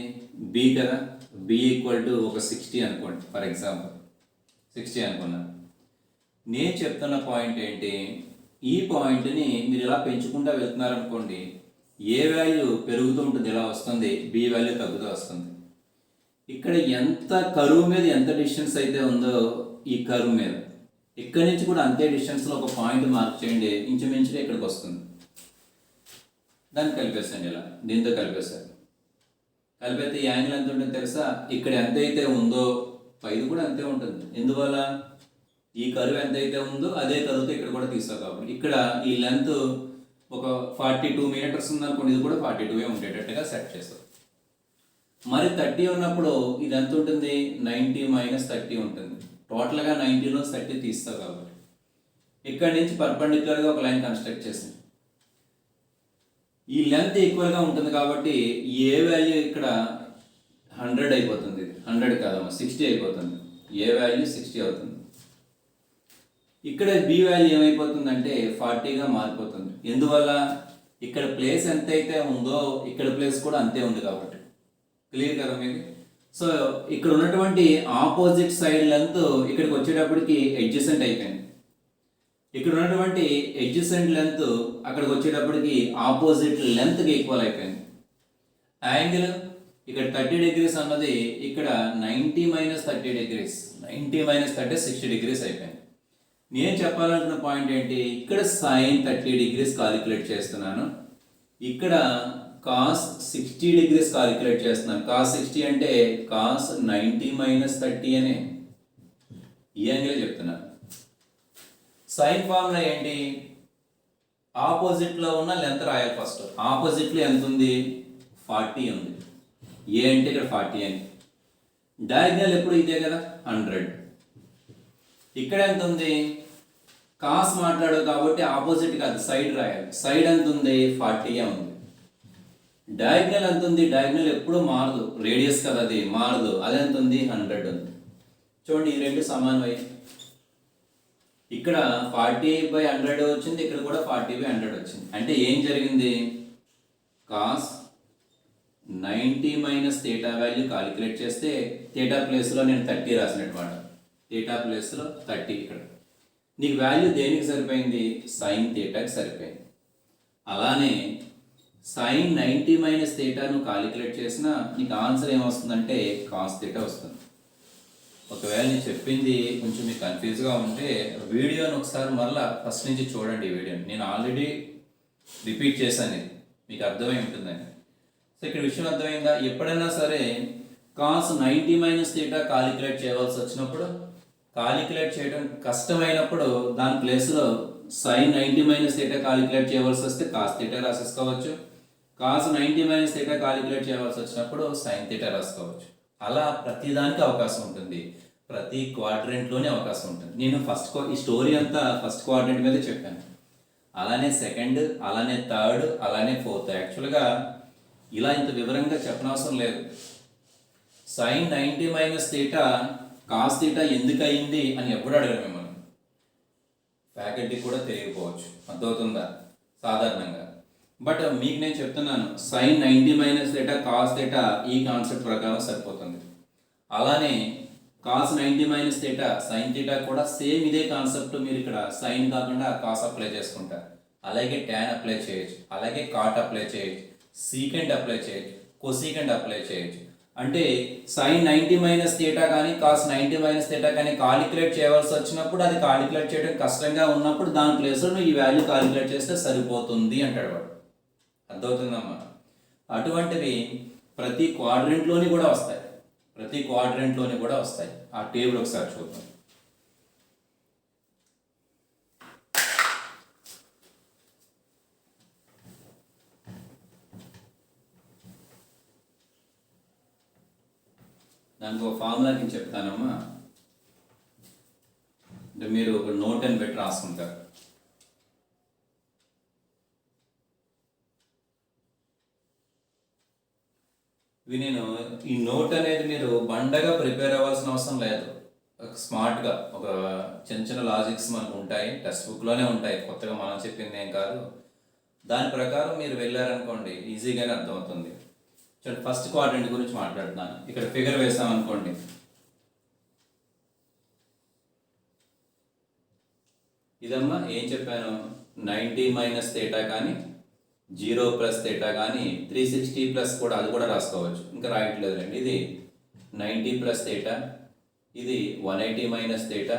బి కదా, బి ఈక్వల్ టు ఒక 60 అనుకోండి, ఫర్ ఎగ్జాంపుల్ 60 అనుకున్నాను. నేను చెప్తున్న పాయింట్ ఏంటి? ఈ పాయింట్ని మీరు ఇలా పెంచుకుంటూ వెళ్తున్నారనుకోండి, ఏ వాల్యూ పెరుగుతూ ఉంటుంది, ఇలా వస్తుంది, బి వాల్యూ తగ్గుతూ వస్తుంది. ఇక్కడ ఎంత కరువు మీద ఎంత డిస్టెన్స్ అయితే ఉందో ఈ కరువు మీద ఇక్కడి నుంచి కూడా అంతే డిస్టెన్స్లో ఒక పాయింట్ మార్క్ చేయండి, ఇంచుమించుగా ఇక్కడికి వస్తుంది. దాన్ని కలిపేసండి, ఇలా దీంతో కలిపేశారు. కలిపేస్తే ఈ యాంగిల్ ఎంత ఉంటుందో తెలుసా? ఇక్కడ ఎంతైతే ఉందో పైది కూడా అంతే ఉంటుంది. ఎందువల్ల? ఈ కరువు ఎంతైతే ఉందో అదే కరువుతో ఇక్కడ కూడా తీసావు కాబట్టి. ఇక్కడ ఈ లెంత్ ఒక 42 మీటర్స్ ఉందనుకోండి, ఇది కూడా 42 ఉండేటట్టుగా సెట్ చేస్తాం. మరి 30 ఉన్నప్పుడు ఇది ఎంత ఉంటుంది? 90 మైనస్ 30 ఉంటుంది. టోటల్గా 90లో 30 తీస్తావు కాబట్టి ఇక్కడ నుంచి పర్పెండిక్యులర్గా ఒక లైన్ కన్స్ట్రక్ట్ చేసింది. ఈ లెంత్ ఈక్వల్గా ఉంటుంది కాబట్టి ఏ వాల్యూ ఇక్కడ 100 అయిపోతుంది. 100 కాదమ్మా, 60 అయిపోతుంది. ఏ వాల్యూ 60 అవుతుంది. ఇక్కడ బి వాల్యూ ఏమైపోతుందంటే 40గా మారిపోతుంది. ఎందువల్ల? ఇక్కడ ప్లేస్ ఎంతైతే ఉందో ఇక్కడ ప్లేస్ కూడా అంతే ఉంది కాబట్టి. క్లియర్ కదా మీకు? సో ఇక్కడ ఉన్నటువంటి ఆపోజిట్ సైడ్ లెంత్ ఇక్కడికి వచ్చేటప్పటికి అడ్జసెంట్ అయిపోయింది. ఇక్కడ ఉన్నటువంటి అడ్జసెంట్ లెంత్ అక్కడికి వచ్చేటప్పటికి ఆపోజిట్ లెంత్కి ఈక్వల్ అయిపోయింది. యాంగిల్ ఇక్కడ 30 డిగ్రీస్ అన్నది ఇక్కడ 90 మైనస్ 30 డిగ్రీస్, 90 మైనస్ 30 60 డిగ్రీస్ అయిపోయింది. నేను చెప్పాలనుకున్న పాయింట్ ఏంటి? ఇక్కడ సైన్ 30 డిగ్రీస్ కాలిక్యులేట్ చేస్తున్నాను, ఇక్కడ కాస్ 60 డిగ్రీస్ కాలిక్యులేట్ చేస్తున్నాను. కాస్ 60 అంటే కాస్ 90 మైనస్ 30 అనే ఈ యాంగిల్ చెప్తున్నాను. సైన్ ఫార్ములా ఏంటి? ఆపోజిట్లో ఉన్న లెంత్ రాయాలి ఫస్ట్. ఆపోజిట్లో ఎంత ఉంది? 40 ఉంది. ఏ అంటే ఇక్కడ 40 అని. డయాగ్నల్ ఎప్పుడు ఇదే కదా, 100. ఇక్కడ ఎంత ఉంది? కాస్ మాట్లాడు కాబట్టి ఆపోజిట్ కాదు, సైడ్ రాయాలి. సైడ్ ఎంత ఉంది? 40 ఉంది. డయాగ్నల్ ఎంత ఉంది? డయాగ్నల్ ఎప్పుడు మారదు, రేడియస్ కదా అది, మారదు. అది ఎంత ఉంది? 100 ఉంది. చూడండి, ఈ రెండు సమానమై ఇక్కడ 40/100 వచ్చింది, ఇక్కడ కూడా 40/100 వచ్చింది. అంటే ఏం జరిగింది? Cos 90 minus theta value calculate చేస్తే థీటా ప్లేస్లో నేను 30 రాసినటువంటి, థీటా ప్లేస్లో 30. ఇక్కడ నీకు వాల్యూ దేనికి సరిపోయింది? సైన్ థీటాకి సరిపోయింది. అలానే సైన్ 90 మైనస్ థీటాను కాలిక్యులేట్ చేసినా నీకు ఆన్సర్ ఏమొస్తుందంటే కాస్ థీటా వస్తుంది. ఒకవేళ నేను చెప్పింది కొంచెం మీకు కన్ఫ్యూజ్గా ఉంటే వీడియోని ఒకసారి మళ్ళీ ఫస్ట్ నుంచి చూడండి. ఈ వీడియోని నేను ఆల్రెడీ రిపీట్ చేశాను, ఇది మీకు అర్థమై ఉంటుందని. సో ఇక్కడ విషయం అర్థమైందా? ఎప్పుడైనా సరే కాస్ 90 మైనస్ థీటా కాలిక్యులేట్ చేయవలసి వచ్చినప్పుడు, కాలిక్యులేట్ చేయడం కష్టమైనప్పుడు దాని ప్లేస్లో సైన్ 90 మైనస్ థీటా కాలిక్యులేట్ చేయవలసి వస్తే కాస్ థీటా రాసేసుకోవచ్చు. కాస్ 90 మైనస్ థీటా కాలిక్యులేట్ చేయవలసి వచ్చినప్పుడు సైన్ థీటా రాసుకోవచ్చు. అలా ప్రతిదానికి అవకాశం ఉంటుంది, ప్రతి క్వాడ్రెంట్లోనే అవకాశం ఉంటుంది. నేను ఈ స్టోరీ అంతా ఫస్ట్ క్వాడ్రెంట్ మీద చెప్పాను. అలానే సెకండ్, అలానే థర్డ్, అలానే ఫోర్త్. యాక్చువల్గా ఇలా ఇంత వివరంగా చెప్పనవసరం లేదు. Sine 90 minus theta cos theta ఎందుకు అయింది అని ఎప్పుడు అడగరు మిమ్మల్ని. ఫ్యాకల్టీ కూడా తెలియకపోవచ్చు, అర్థమవుతుందా సాధారణంగా. బట్ మీకు నేను చెప్తున్నాను, sine 90 minus theta cos theta ఈ కాన్సెప్ట్ ప్రకారం సరిపోతుంది. అలానే cos 90 minus theta sine theta కూడా సేమ్ ఇదే కాన్సెప్ట్. మీరు ఇక్కడ సైన్ కాకుండా కాస్ అప్లై చేసుకుంటారు. అలాగే ట్యాన్ అప్లై చేయొచ్చు, అలాగే కాట్ అప్లై చేయొచ్చు, సీకెంట్ అప్లై చేయొచ్చు, కొసీకెంట్ అప్లై చేయొచ్చు. అంటే సైన్ 90 మైనస్ థీటా కానీ కాస్ 90 మైనస్ థీటా కానీ కాలిక్యులేట్ చేయవలసి వచ్చినప్పుడు, అది కాలిక్యులేట్ చేయడం కష్టంగా ఉన్నప్పుడు దాని ప్లేస్లో నువ్వు ఈ వాల్యూ కాలిక్యులేట్ చేస్తే సరిపోతుంది అంటాడు వాడు. అర్థమవుతుందమ్మా? అటువంటివి ప్రతి క్వాడ్రెంట్లోని కూడా వస్తాయి, ప్రతి క్వాడ్రెంట్లోని కూడా వస్తాయి. ఆ టేబుల్ ఒకసారి చూద్దాం. దానికి ఒక ఫార్ములా నేను చెప్తానమ్మా, అంటే మీరు ఒక నోట్ అని పెట్టి రాసుకుంటారు. ఇవి నేను ఈ నోట్ అనేది మీరు బండగా ప్రిపేర్ అవ్వాల్సిన అవసరం లేదు. స్మార్ట్గా ఒక చిన్న చిన్న లాజిక్స్ మనకు ఉంటాయి, టెక్స్ట్ బుక్లోనే ఉంటాయి, కొత్తగా మనం చెప్పింది ఏం కాదు. దాని ప్రకారం మీరు వెళ్ళారనుకోండి ఈజీగానే అర్థమవుతుంది. చూడండి, ఫస్ట్ క్వాడ్రెంట్ గురించి మాట్లాడుతున్నాను. ఇక్కడ ఫిగర్ వేసామనుకోండి, ఇదమ్మా ఏం చెప్పాను? 90 మైనస్ థీటా కానీ 0 ప్లస్ థీటా కానీ 360 ప్లస్ కూడా, అది కూడా రాసుకోవచ్చు, ఇంకా రాయట్లేదులేండి. ఇది 90 ప్లస్ థీటా, ఇది 180 మైనస్ థీటా,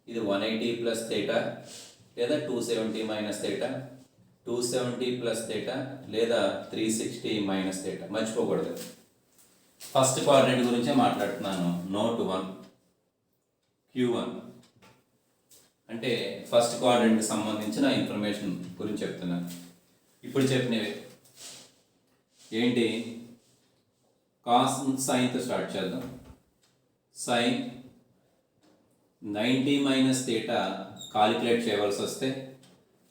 ఇది 180 ప్లస్ థీటా, లేదా 270 మైనస్ థీటా, 270 ప్లస్ థీటా, లేదా 360 మైనస్ థీటా. మర్చిపోకూడదు. ఫస్ట్ క్వాడ్రెంట్ గురించే మాట్లాడుతున్నాను. నోట్ 1 Q1 అంటే ఫస్ట్ క్వాడ్రెంట్కి సంబంధించిన ఇన్ఫర్మేషన్ గురించి చెప్తున్నాను. ఇప్పుడు చెప్పినవి ఏంటి? కాస్ సైన్తో స్టార్ట్ చేద్దాం. సైన్ 90 మైనస్ థీటా కాలిక్యులేట్ చేయవలసి వస్తే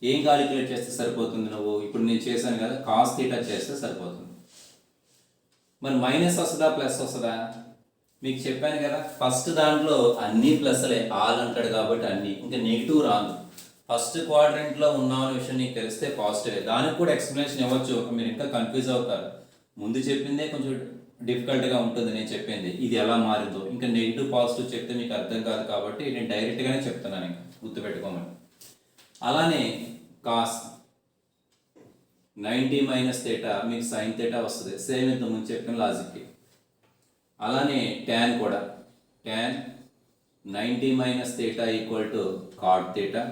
ఏం కాలిక్యులేట్ చేస్తే సరిపోతుంది? నువ్వు ఇప్పుడు నేను చేశాను కదా, కాస్ థీటా చేస్తే సరిపోతుంది. మరి మైనస్ వస్తుందా ప్లస్ వస్తుందా? మీకు చెప్పాను కదా, ఫస్ట్ దాంట్లో అన్ని ప్లస్లే, ఆల్ అంటాడు కాబట్టి అన్ని, ఇంకా నెగిటివ్ రాదు. ఫస్ట్ క్వాడ్రెంట్లో ఉన్నామనే విషయం నీకు తెలిస్తే పాజిటివే. దానికి కూడా ఎక్స్ప్లెనేషన్ ఇవ్వచ్చు, మీరు ఇంకా కన్ఫ్యూజ్ అవుతారు. ముందు చెప్పిందే కొంచెం డిఫికల్ట్గా ఉంటుంది నేను చెప్పింది, ఇది ఎలా మారిందో. ఇంకా నెగిటివ్ పాజిటివ్ చెప్తే మీకు అర్థం కాదు కాబట్టి నేను డైరెక్ట్గానే చెప్తున్నాను, ఇంకా గుర్తుపెట్టుకోమని. అలానే కాస్ 90 మైనస్ థీటా మీకు సైన్ థీటా వస్తుంది, సేమ్ ఇంత ముందు చెప్పిన లాజిక్కి. అలానే ట్యాన్ కూడా, tan 90 minus theta equal to cot theta.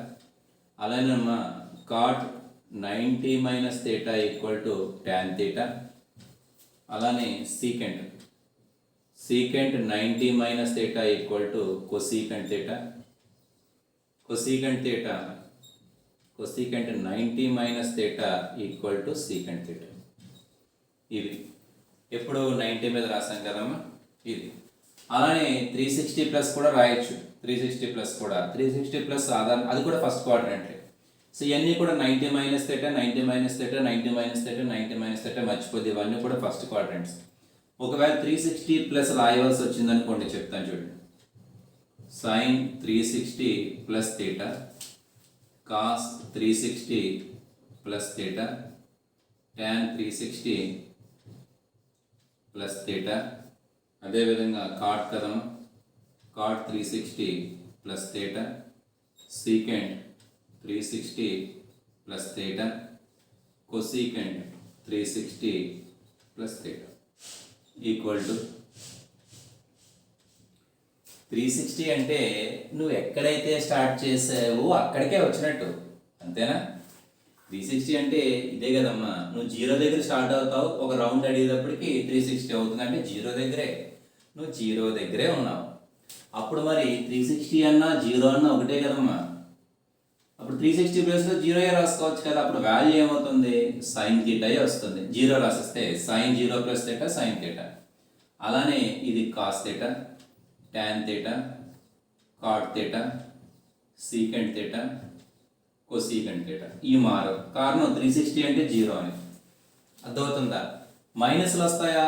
అలానే cot 90 minus theta equal to tan theta. అలానే secant 90 minus theta equal to cosecant theta. Cosecant 90 minus theta equal to secant theta. ఇవి ఎప్పుడు 90 మీద రాసాం కదమ్మా. ఇది అలానే 360 ప్లస్ కూడా రాయొచ్చు. 360 ప్లస్ కూడా 360 ప్లస్ సాధారణ అది కూడా ఫస్ట్ క్వాడ్రంట్. సో ఇవన్నీ కూడా 90 minus theta 90 minus theta 90 minus theta 90 minus theta మర్చిపోద్ది, ఇవన్నీ కూడా ఫస్ట్ క్వాడ్రంట్స్. ఒకవేళ 360 ప్లస్ రాయవలసి వచ్చిందనుకోండి, చెప్తాను చూడండి. Sine 360 plus theta cos 360 plus theta tan 360 plus theta. అదేవిధంగా కాట్ కదమ్మా, cot 360 plus theta secant 360 plus theta cosecant 360 plus theta equal to 360 అంటే నువ్వు ఎక్కడైతే స్టార్ట్ చేసావో అక్కడికే వచ్చినట్టు, అంతేనా? 360 అంటే ఇదే కదమ్మా, నువ్వు 0 దగ్గర స్టార్ట్ అవుతావు, ఒక రౌండ్ అడిగేటప్పటికి 360 అవుతుంది, అంటే 0 దగ్గరే, నువ్వు 0 దగ్గరే ఉన్నావు. అప్పుడు మరి 360 అన్నా 0 అన్నా ఒకటే కదమ్మా. అప్పుడు 360 ప్లస్లో 0 రాసుకోవచ్చు కదా. అప్పుడు వాల్యూ ఏమవుతుంది? సైన్ థీటా వస్తుంది. 0 రాసిస్తే sine 0 plus theta sine theta. అలానే ఇది cos theta tan theta cot theta secant theta cosecant theta. ఈ మారు కారణం 360 అంటే 0 అని అర్థమవుతుందా? మైనస్లు వస్తాయా?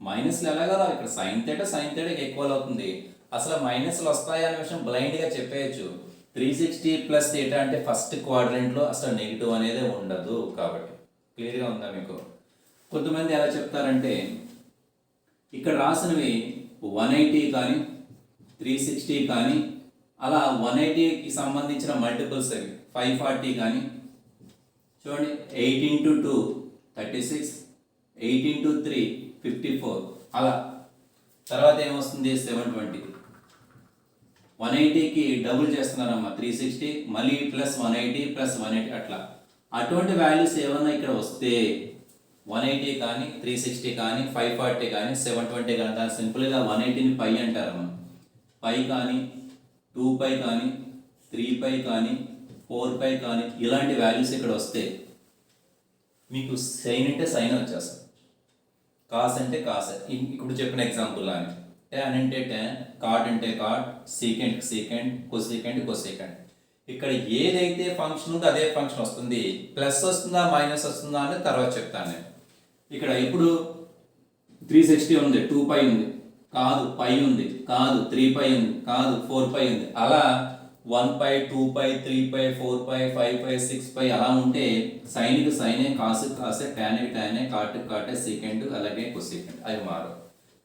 మైనస్లు ఎలాగలా, ఇక్కడ సైన్ థీటా ఈక్వల్ అవుతుంది. అసలు మైనస్లు వస్తాయా అనే విషయం బ్లైండ్గా చెప్పేయచ్చు. 360 ప్లస్ థీటా అంటే ఫస్ట్ క్వాడ్రంట్లో అసలు నెగిటివ్ అనేది ఉండదు. కాబట్టి క్లియర్గా ఉందా మీకు? కొంతమంది ఎలా చెప్తారంటే ఇక్కడ రాసినవి 180 కానీ 360 కానీ అలా 180కి సంబంధించిన మల్టిపుల్స్ అవి 540 కానీ చూడండి, 8 into 2 36, 8 into 3 54, అలా తర్వాత ఏమొస్తుంది 720. 180కి డబుల్ చేస్తున్నారమ్మా 360, మళ్ళీ ప్లస్ 180 ప్లస్ 180 అట్లా. అటువంటి వాల్యూస్ ఏమన్నా ఇక్కడ వస్తే 180 కానీ 360 కానీ 540 కానీ 720 కానీ దాని సింపుల్గా 180ని పై అంటారమ్మా. పై కానీ 2π కానీ 3π కానీ 4π కానీ ఇలాంటి వాల్యూస్ ఇక్కడ వస్తే మీకు సైన్ అంటే సైన్ వచ్చేస్తుంది, కాస్ అంటే కాస్. ఇప్పుడు చెప్పిన ఎగ్జాంపుల్ అని tan అంటే tan, కాట్ అంటే cot, secant secant, cosecant cosecant. ఇక్కడ ఏదైతే ఫంక్షన్ ఉందో అదే ఫంక్షన్ వస్తుంది. ప్లస్ వస్తుందా మైనస్ వస్తుందా అని తర్వాత చెప్తాను నేను. ఇక్కడ ఇప్పుడు 360 ఉంది, 2π ఉంది, కాదు పై ఉంది, కాదు 3π ఉంది, కాదు 4π ఉంది. అలా 1π 2π 3π 4π 5π 6π అలా ఉంటే సైన్కి సైనే, కాసు కాసే, టాన్కి టానే, కాటు కాటే, సీకెంట్ అలాగే కొసీకెంట్ అవి మారు.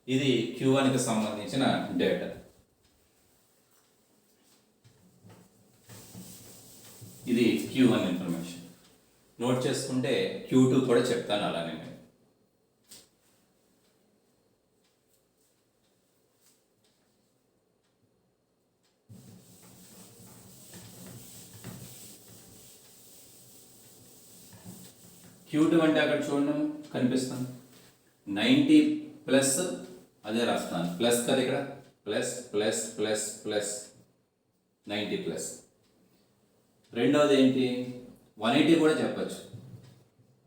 ఇది Q1కి సంబంధించిన డేటా. ఇది Q1 ఇన్ఫర్మేషన్. నోట్ చేసుకుంటే Q2 కూడా చెప్తాను అలానే. Q2 అంటే అక్కడ చూడండి కనిపిస్తుంది 90 ప్లస్, అదే రాస్తాను ప్లస్ కదా ఇక్కడ, plus plus plus plus 90 plus. రెండవది ఏంటి 180 కూడా చెప్పచ్చు.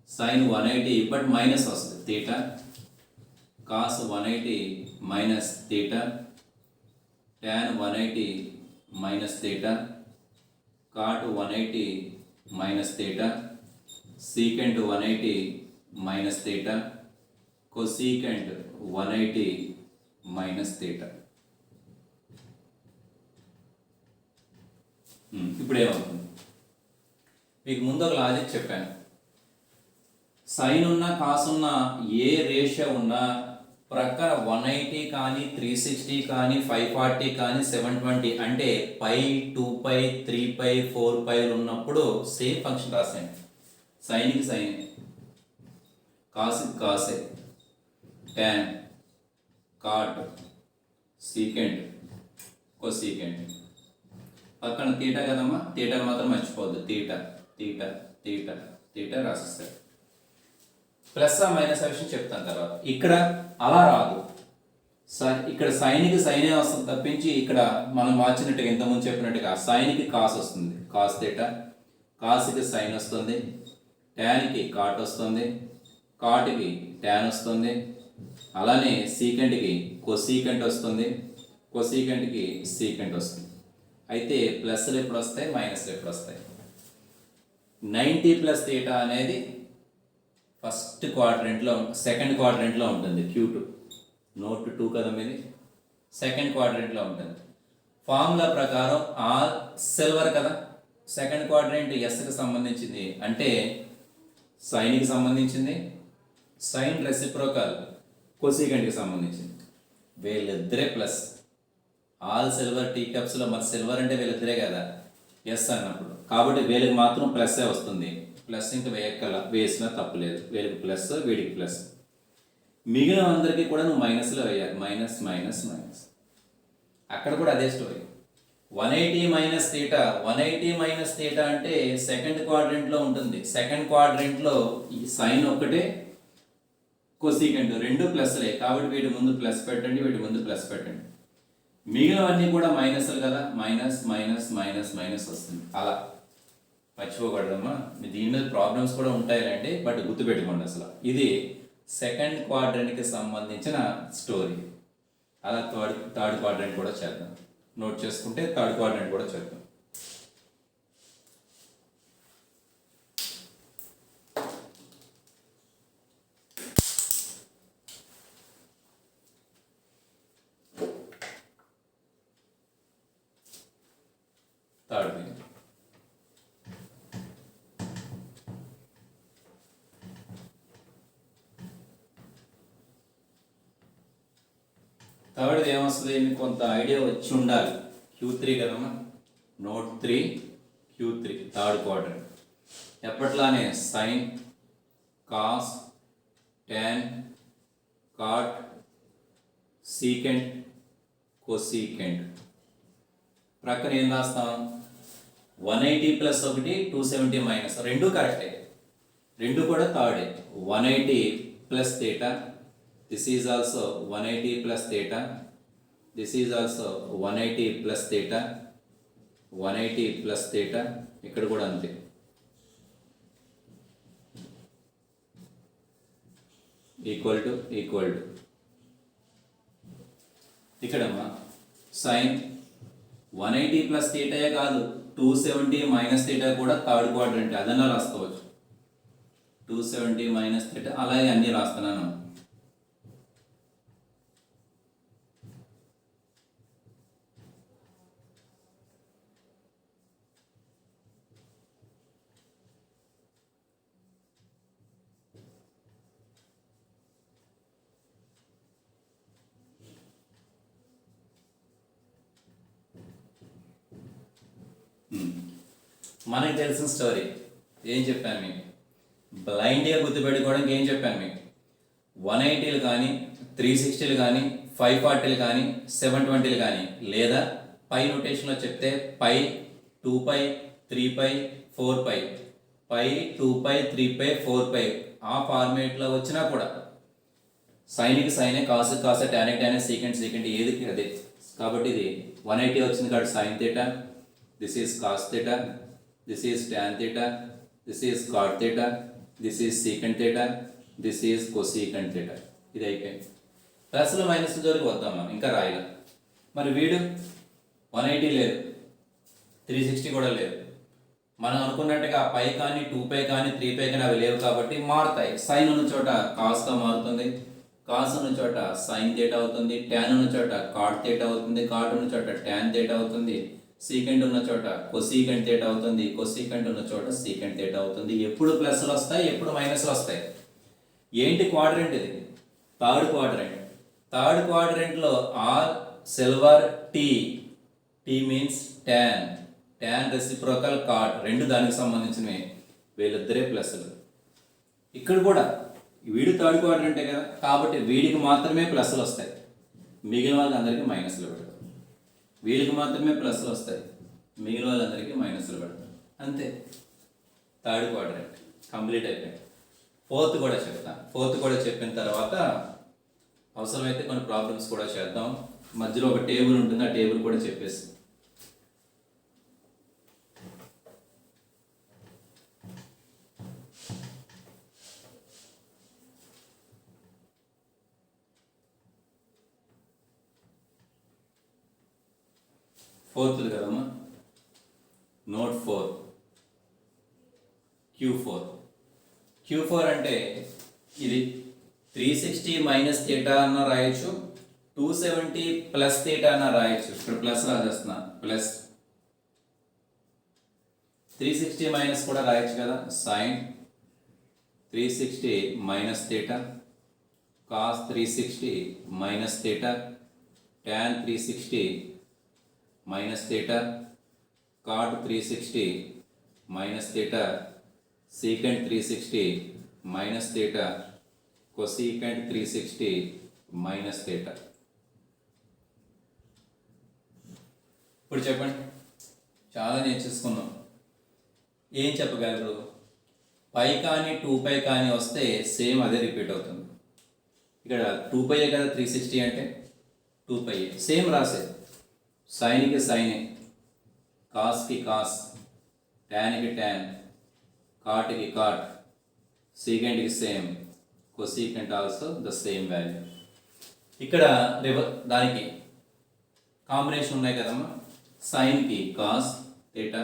సైన్ 180 బట్ మైనస్ వస్తుంది, theta cos 180 minus theta tan 180 minus theta cot 180 minus theta secant 180 minus theta cosecant 180 minus theta. ఇప్పుడు ఏమవుతుంది? మీకు ముందు ఒక లాజిక్ చెప్పాను. సైన్ ఉన్న కాస్ ఉన్న ఏ రేషియో ఉన్నా ప్రక్కన 180 కానీ 360 కానీ 540 కానీ 720 అంటే π 2π 3π 4π ఉన్నప్పుడు సేమ్ ఫంక్షన్ రాసేయండి. సైన్కి సైన్, కాస్కి కాసే, tan కాట్ సీకెంట్ కొసీకెంట్. పక్కన తీటా కదమ్మా, తీటా మాత్రం మర్చిపోవద్దు, తీటా తీటా తీటా తీటా రాసిస్తారు. ప్లస్ ఆ మైనస్ ఆ విషయం చెప్తాను తర్వాత. ఇక్కడ అలా రాదు, ఇక్కడ సైన్కి సైనే వస్తుంది తప్పించి ఇక్కడ మనం మార్చినట్టుగా ఇంతకుముందు చెప్పినట్టుగా సైన్కి కాస్ వస్తుంది, కాస్ తీటా, కాస్కి సైన్ వస్తుంది, ట్యాన్కి కాట్ వస్తుంది, కాట్కి ట్యాన్ వస్తుంది, అలానే సీకెంట్కి కొసీకెంట్ వస్తుంది, కొసీకెంట్కి సీకెంట్ వస్తుంది. అయితే ప్లస్లు ఎప్పుడు వస్తాయి, మైనస్లు ఎప్పుడు వస్తాయి? 90 ప్లస్ తీటా అనేది ఫస్ట్ క్వాడ్రెంట్లో, సెకండ్ క్వాడ్రెంట్లో ఉంటుంది. Q2 నోట్ 2 కదా మీది, సెకండ్ క్వాడ్రెంట్లో ఉంటుంది. ఫార్ములా ప్రకారం ఆర్ సిల్వర్ కదా, సెకండ్ క్వాడ్రెంట్ ఎస్కి సంబంధించింది అంటే సైన్కి సంబంధించింది, సైన్ రెసిప్రోకల్ కొసీకెంట్కి సంబంధించింది. వీళ్ళిద్దరే ప్లస్. ఆల్ సిల్వర్ టీ కప్స్లో మరి సిల్వర్ అంటే వీళ్ళిద్దరే కదా ఎస్ అన్నప్పుడు, కాబట్టి వీళ్ళకి మాత్రం ప్లస్సే వస్తుంది. ప్లస్ ఇంకా వేసినా తప్పులేదు. వీళ్ళకి ప్లస్, వీడికి ప్లస్. మిగిలిన అందరికీ కూడా నువ్వు మైనస్లో వేయాలి. Minus minus minus. అక్కడ కూడా అదే story. 180 minus theta, 180 minus theta అంటే సెకండ్ క్వాడ్రెంట్లో ఉంటుంది. సెకండ్ క్వాడ్రెంట్లో ఈ సైన్ ఒక్కటే, కొసీకెంట్ రెండు ప్లస్లే, కాబట్టి వీటి ముందు ప్లస్ పెట్టండి, వీటి ముందు ప్లస్ పెట్టండి. మిగిలినవన్నీ కూడా మైనస్లు కదా, మైనస్ మైనస్ మైనస్ మైనస్ వస్తుంది. అలా మర్చిపోకూడదమ్మా. దీని మీద ప్రాబ్లమ్స్ కూడా ఉంటాయండి, బట్ గుర్తుపెట్టుకోండి. అసలు ఇది సెకండ్ క్వాడ్రెంట్కి సంబంధించిన స్టోరీ. అలా థర్డ్ క్వాడ్రెంట్ కూడా చేద్దాం. నోట్ చేసుకుంటే థర్డ్ క్వాడ్రెంట్ కూడా చేద్దాం. థర్డ్ థింగ్, థర్డ్ ఏమొస్తుంది, మీకు కొంత ఐడియా వచ్చి ఉండాలి. Q3 కదమ్మా, నోట్ 3 Q3 థర్డ్ క్వాడ్రెంట్. ఎప్పట్లానే sine, cos, tan, cot, secant, cosecant. ప్రక్కన ఏం రాస్తాం? 180 ప్లస్ ఒకటి, 270 మైనస్, రెండు కరెక్టే, రెండు కూడా Thursday. 180 plus theta, this is also 180 plus theta, this is also 180 plus theta, 180 plus theta, ఇక్కడ కూడా అంతే. ఈక్వల్ టు ఇక్కడమ్మా సైన్ 180 ప్లస్ తీటాయే కాదు, 270 మైనస్ తీటా కూడా థర్డ్ క్వాడ్రెంట్, అదన్నా రాసుకోవచ్చు. 270 మైనస్ తీటా, అలాగే అన్నీ రాస్తున్నాను. మనకి తెలిసిన స్టోరీ ఏం చెప్పాను మీకు, బ్లైండ్గా గుర్తుపెట్టుకోవడానికి ఏం చెప్పాను మీకు, 180లు కానీ 360లు కానీ 540లు కానీ 720లు కానీ, లేదా పై నోటేషన్లో చెప్తే పై 2π 3π 4π, పై 2π 3π 4π ఆ ఫార్మేట్లో వచ్చినా కూడా సైన్కి సైనే, కాసు కాసే, టానిక్ టానే, సీకెంట్ సీకెంట్, ఏది అదే. కాబట్టి ఇది 180 వచ్చింది కాబట్టి sine theta, this is cos theta, this is tan theta, this is cot theta, this is secant theta, this is cosecant theta. ఇది అయిపోయింది. ప్లస్లు మైనస్ జోలికి వద్దాం మనం, ఇంకా రాయాలి. మరి వీడు 180 లేదు, 360 కూడా లేదు. మనం అనుకున్నట్టుగా పై కానీ 2π కానీ 3π కానీ అవి లేవు కాబట్టి మారుతాయి. సైన్ ఉన్న చోట కాస్గా మారుతుంది, కాస్ ఉన్న చోట సైన్ థీటా అవుతుంది, ట్యాన్ ఉన్న చోట కాట్ థీటా అవుతుంది, కాట్ ఉన్న చోట ట్యాన్ థీటా అవుతుంది, సీకెంట్ ఉన్న చోట కొసీకెంట్ థీటా అవుతుంది, కొసీకెంట్ ఉన్న చోట సీకెంట్ థీటా అవుతుంది. ఎప్పుడు ప్లస్లు వస్తాయి, ఎప్పుడు మైనస్లు వస్తాయి. ఏంటి క్వాడ్రెంట్ ఇది? Third quadrant. థర్డ్ క్వాడ్రెంట్లో are silver, tea, T means tan, tan reciprocal cot, రెండు దానికి సంబంధించినవి. వీళ్ళిద్దరే ప్లస్లు. ఇక్కడ కూడా వీడు థర్డ్ క్వాడ్రెంటే కదా, కాబట్టి వీడికి మాత్రమే ప్లస్లు వస్తాయి, మిగిలిన వాళ్ళకి అందరికీ మైనస్లు పెడతారు. వీళ్ళకి మాత్రమే ప్లస్లు వస్తాయి, మిగిలిన వాళ్ళందరికీ మైనస్లు పెడతారు. అంతే, థర్డ్ క్వాడ్రెంట్ కంప్లీట్ అయిపోయింది. ఫోర్త్ కూడా చెప్తాను. ఫోర్త్ కూడా చెప్పిన తర్వాత అవసరమైతే కొన్ని ప్రాబ్లమ్స్ కూడా చేద్దాం. మధ్యలో ఒక టేబుల్ ఉంటుంది, ఆ టేబుల్ కూడా చెప్పేసి. ఫోర్త్ కదమ్మా, నోట్ 4 Q4 అంటే ఇది 360 మైనస్ థీటా అన్న రాయొచ్చు, 270 ప్లస్ థీటా అన్న రాయొచ్చు. ఇక్కడ ప్లస్ రాసేస్తున్నా, ప్లస్ 360 మైనస్ కూడా రాయొచ్చు కదా, sine 360 minus theta, cos 360 minus theta, tan 360 minus theta, cot 360 minus theta, secant 360 minus theta, cosecant 360 minus theta. ఇప్పుడు చెప్పండి, చాలా నేర్చేసుకున్నాం. ఏం చెప్పగలరు? పై కానీ 2π కానీ వస్తే సేమ్ అదే రిపీట్ అవుతుంది. ఇక్కడ 2π కదా 360 అంటే 2π సేమ్ రాసే, సైన్కి సైనే, కాస్కి కాస్, ట్యాన్కి ట్యాన్, కాట్కి కాట్, సీకెంట్కి same, cosecant also the same value. ఇక్కడ దానికి కాంబినేషన్ ఉన్నాయి కదమ్మా, సైన్కి cos theta,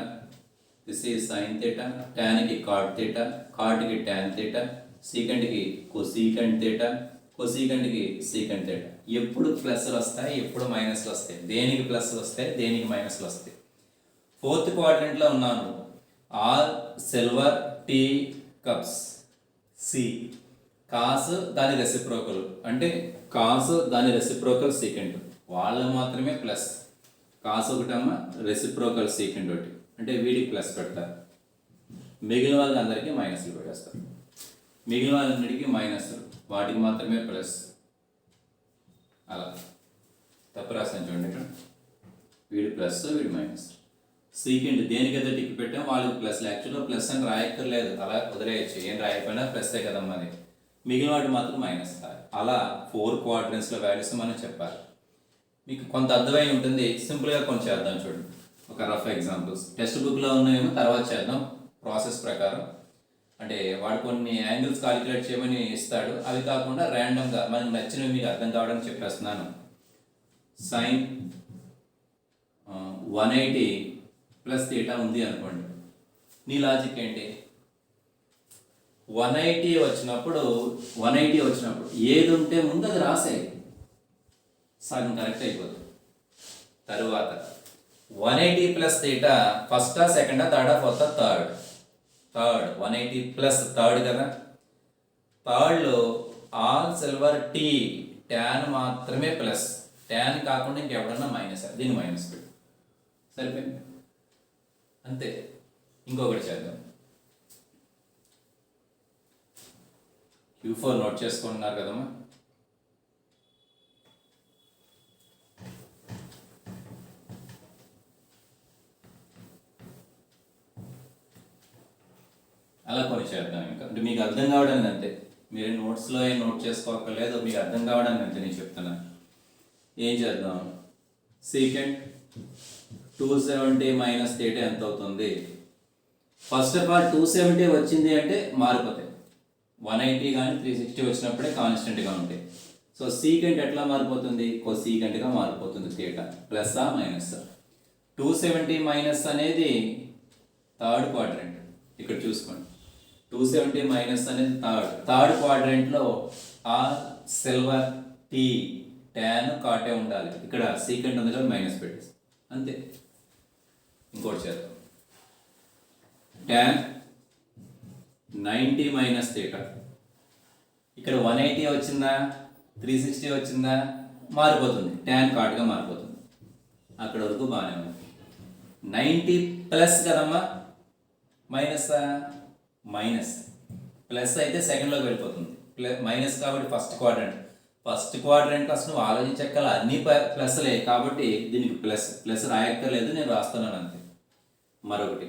this is sine theta, ట్యాన్కి కాట్ థీటా, కాట్కి ట్యాన్ థీటా, సీకెంట్కి కొసీకెంట్ థీటా, కొసీకెంట్కి సీకెంట్ థీటా. ఎప్పుడు ప్లస్లు వస్తాయి, ఎప్పుడు మైనస్లు వస్తాయి, దేనికి ప్లస్లు వస్తాయి, దేనికి మైనస్లు వస్తాయి. ఫోర్త్ క్వాడ్రంట్లో ఉన్నాను. All silver tea cups, C cos దాని రెసిప్రోకల్, అంటే కాస్ దాని రెసిప్రోకల్ సీకెంట్, వాళ్ళు మాత్రమే ప్లస్. కాస్ ఒకటమ్మా, రెసిప్రోకల్ సీకెంట్ ఒకటి, అంటే వీడికి ప్లస్ పెడతారు, మిగిలిన వాళ్ళకి అందరికీ మైనస్లు పెట్టేస్తారు. మిగిలిన వాళ్ళందరికీ మైనస్లు, వాటికి మాత్రమే ప్లస్. అలా తప్పు రాసాను చూడండి, ఇక్కడ వీడి ప్లస్ వీడి మైనస్. సీకెంట్ దేనికైతే టిక్ పెట్టాం వాళ్ళకి ప్లస్, యాక్చువల్గా ప్లస్ అని రాయక్కర్లేదు, అలా వదిలేయచ్చు, ఏం రాయకపోయినా ప్లస్సే కదమ్మా అది. మిగిలిన వాటి మాత్రం మైనస్ రాయాలి. అలా 4 క్వాడ్రంట్స్లో వాల్యూస్ మనం చెప్పాలి. మీకు కొంత అర్థమై ఉంటుంది, సింపుల్గా కొంచెం చేద్దాం చూడండి. ఒక రఫ్ ఎగ్జాంపుల్స్ టెక్స్ట్ బుక్లో ఉన్నాయేమో తర్వాత చేద్దాం ప్రాసెస్ ప్రకారం. అంటే వాడు కొన్ని యాంగిల్స్ కాలిక్యులేట్ చేయమని ఇస్తాడు, అవి కాకుండా ర్యాండమ్గా మనకు నచ్చినవి మీకు అర్థం కావడానికి చెప్పేస్తున్నాను. సైన్ 180 ప్లస్ థీటా ఉంది అనుకోండి, నీ లాజిక్ ఏంటి? 180 వచ్చినప్పుడు ఏది ఉంటే ముందు అది రాసేయి, సగం కరెక్ట్ అయిపోతుంది. తరువాత 180 ప్లస్ థీటా ఫస్టా సెకండా థర్డా ఫోర్తా? థర్డ్. 180 ప్లస్ థర్డ్ కదా. థర్డ్లో ఆల్ సిల్వర్ టీ, ట్యాన్ మాత్రమే ప్లస్, ట్యాన్ కాకుండా ఇంకెవడన్నా మైనస్, దీన్ని మైనస్ పెట్టు, సరిపోయింది అంతే. ఇంకొకటి చేద్దాం. Q4 నోట్ చేసుకుంటున్నారు కదమ్మా. అలా కొన్ని చేద్దాం. ఇంకా అంటే మీకు అర్థం కావడానికి అంతే, మీరు నోట్స్లో ఏం నోట్ చేసుకోక్కర్లేదు, మీకు అర్థం కావడానికి అంతే నేను చెప్తున్నాను. ఏం చేద్దాం? సీకెంట్ 270 మైనస్ థీటా ఎంత అవుతుంది? ఫస్ట్ ఆఫ్ ఆల్ 270 వచ్చింది అంటే మారిపోతాయి, 180 కానీ 360 వచ్చినప్పుడే కాన్స్టెంట్గా ఉంటాయి. సో సీకెంట్ ఎట్లా మారిపోతుంది? కొసీకెంట్గా మారిపోతుంది థీటా. ప్లస్సా మైనస్సా? 270 మైనస్ అనేది థర్డ్ క్వాడ్రంట్, ఇక్కడ చూసుకోండి. 270 మైనస్ అనేది థర్డ్ క్వాడ్రంట్లో ఆర్ సిల్వర్ టీ ట్యాన్ కాటే ఉండాలి. ఇక్కడ సీకెంట్ ఉంది కదా, మైనస్ పెట్టేసి అంతే. ఇంకోటి చేద్దాం. ట్యాన్ 90 మైనస్ థీటా, ఇక్కడ 180 వచ్చిందా 360 వచ్చిందా? మారిపోతుంది, ట్యాన్ కాట్గా మారిపోతుంది. అక్కడ వరకు బాగానే ఉంది. 90 ప్లస్ కదమ్మా, మైనస్ మైనస్, ప్లస్ అయితే సెకండ్లోకి వెళ్ళిపోతుంది, మైనస్ కాబట్టి ఫస్ట్ క్వాడ్రంట్ అసలు నువ్వు ఆలోచించక్కల అన్ని ప్లస్లే కాబట్టి దీనికి ప్లస్ రాయక్కర్లేదు, నేను రాస్తున్నాను అంతే. మరొకటి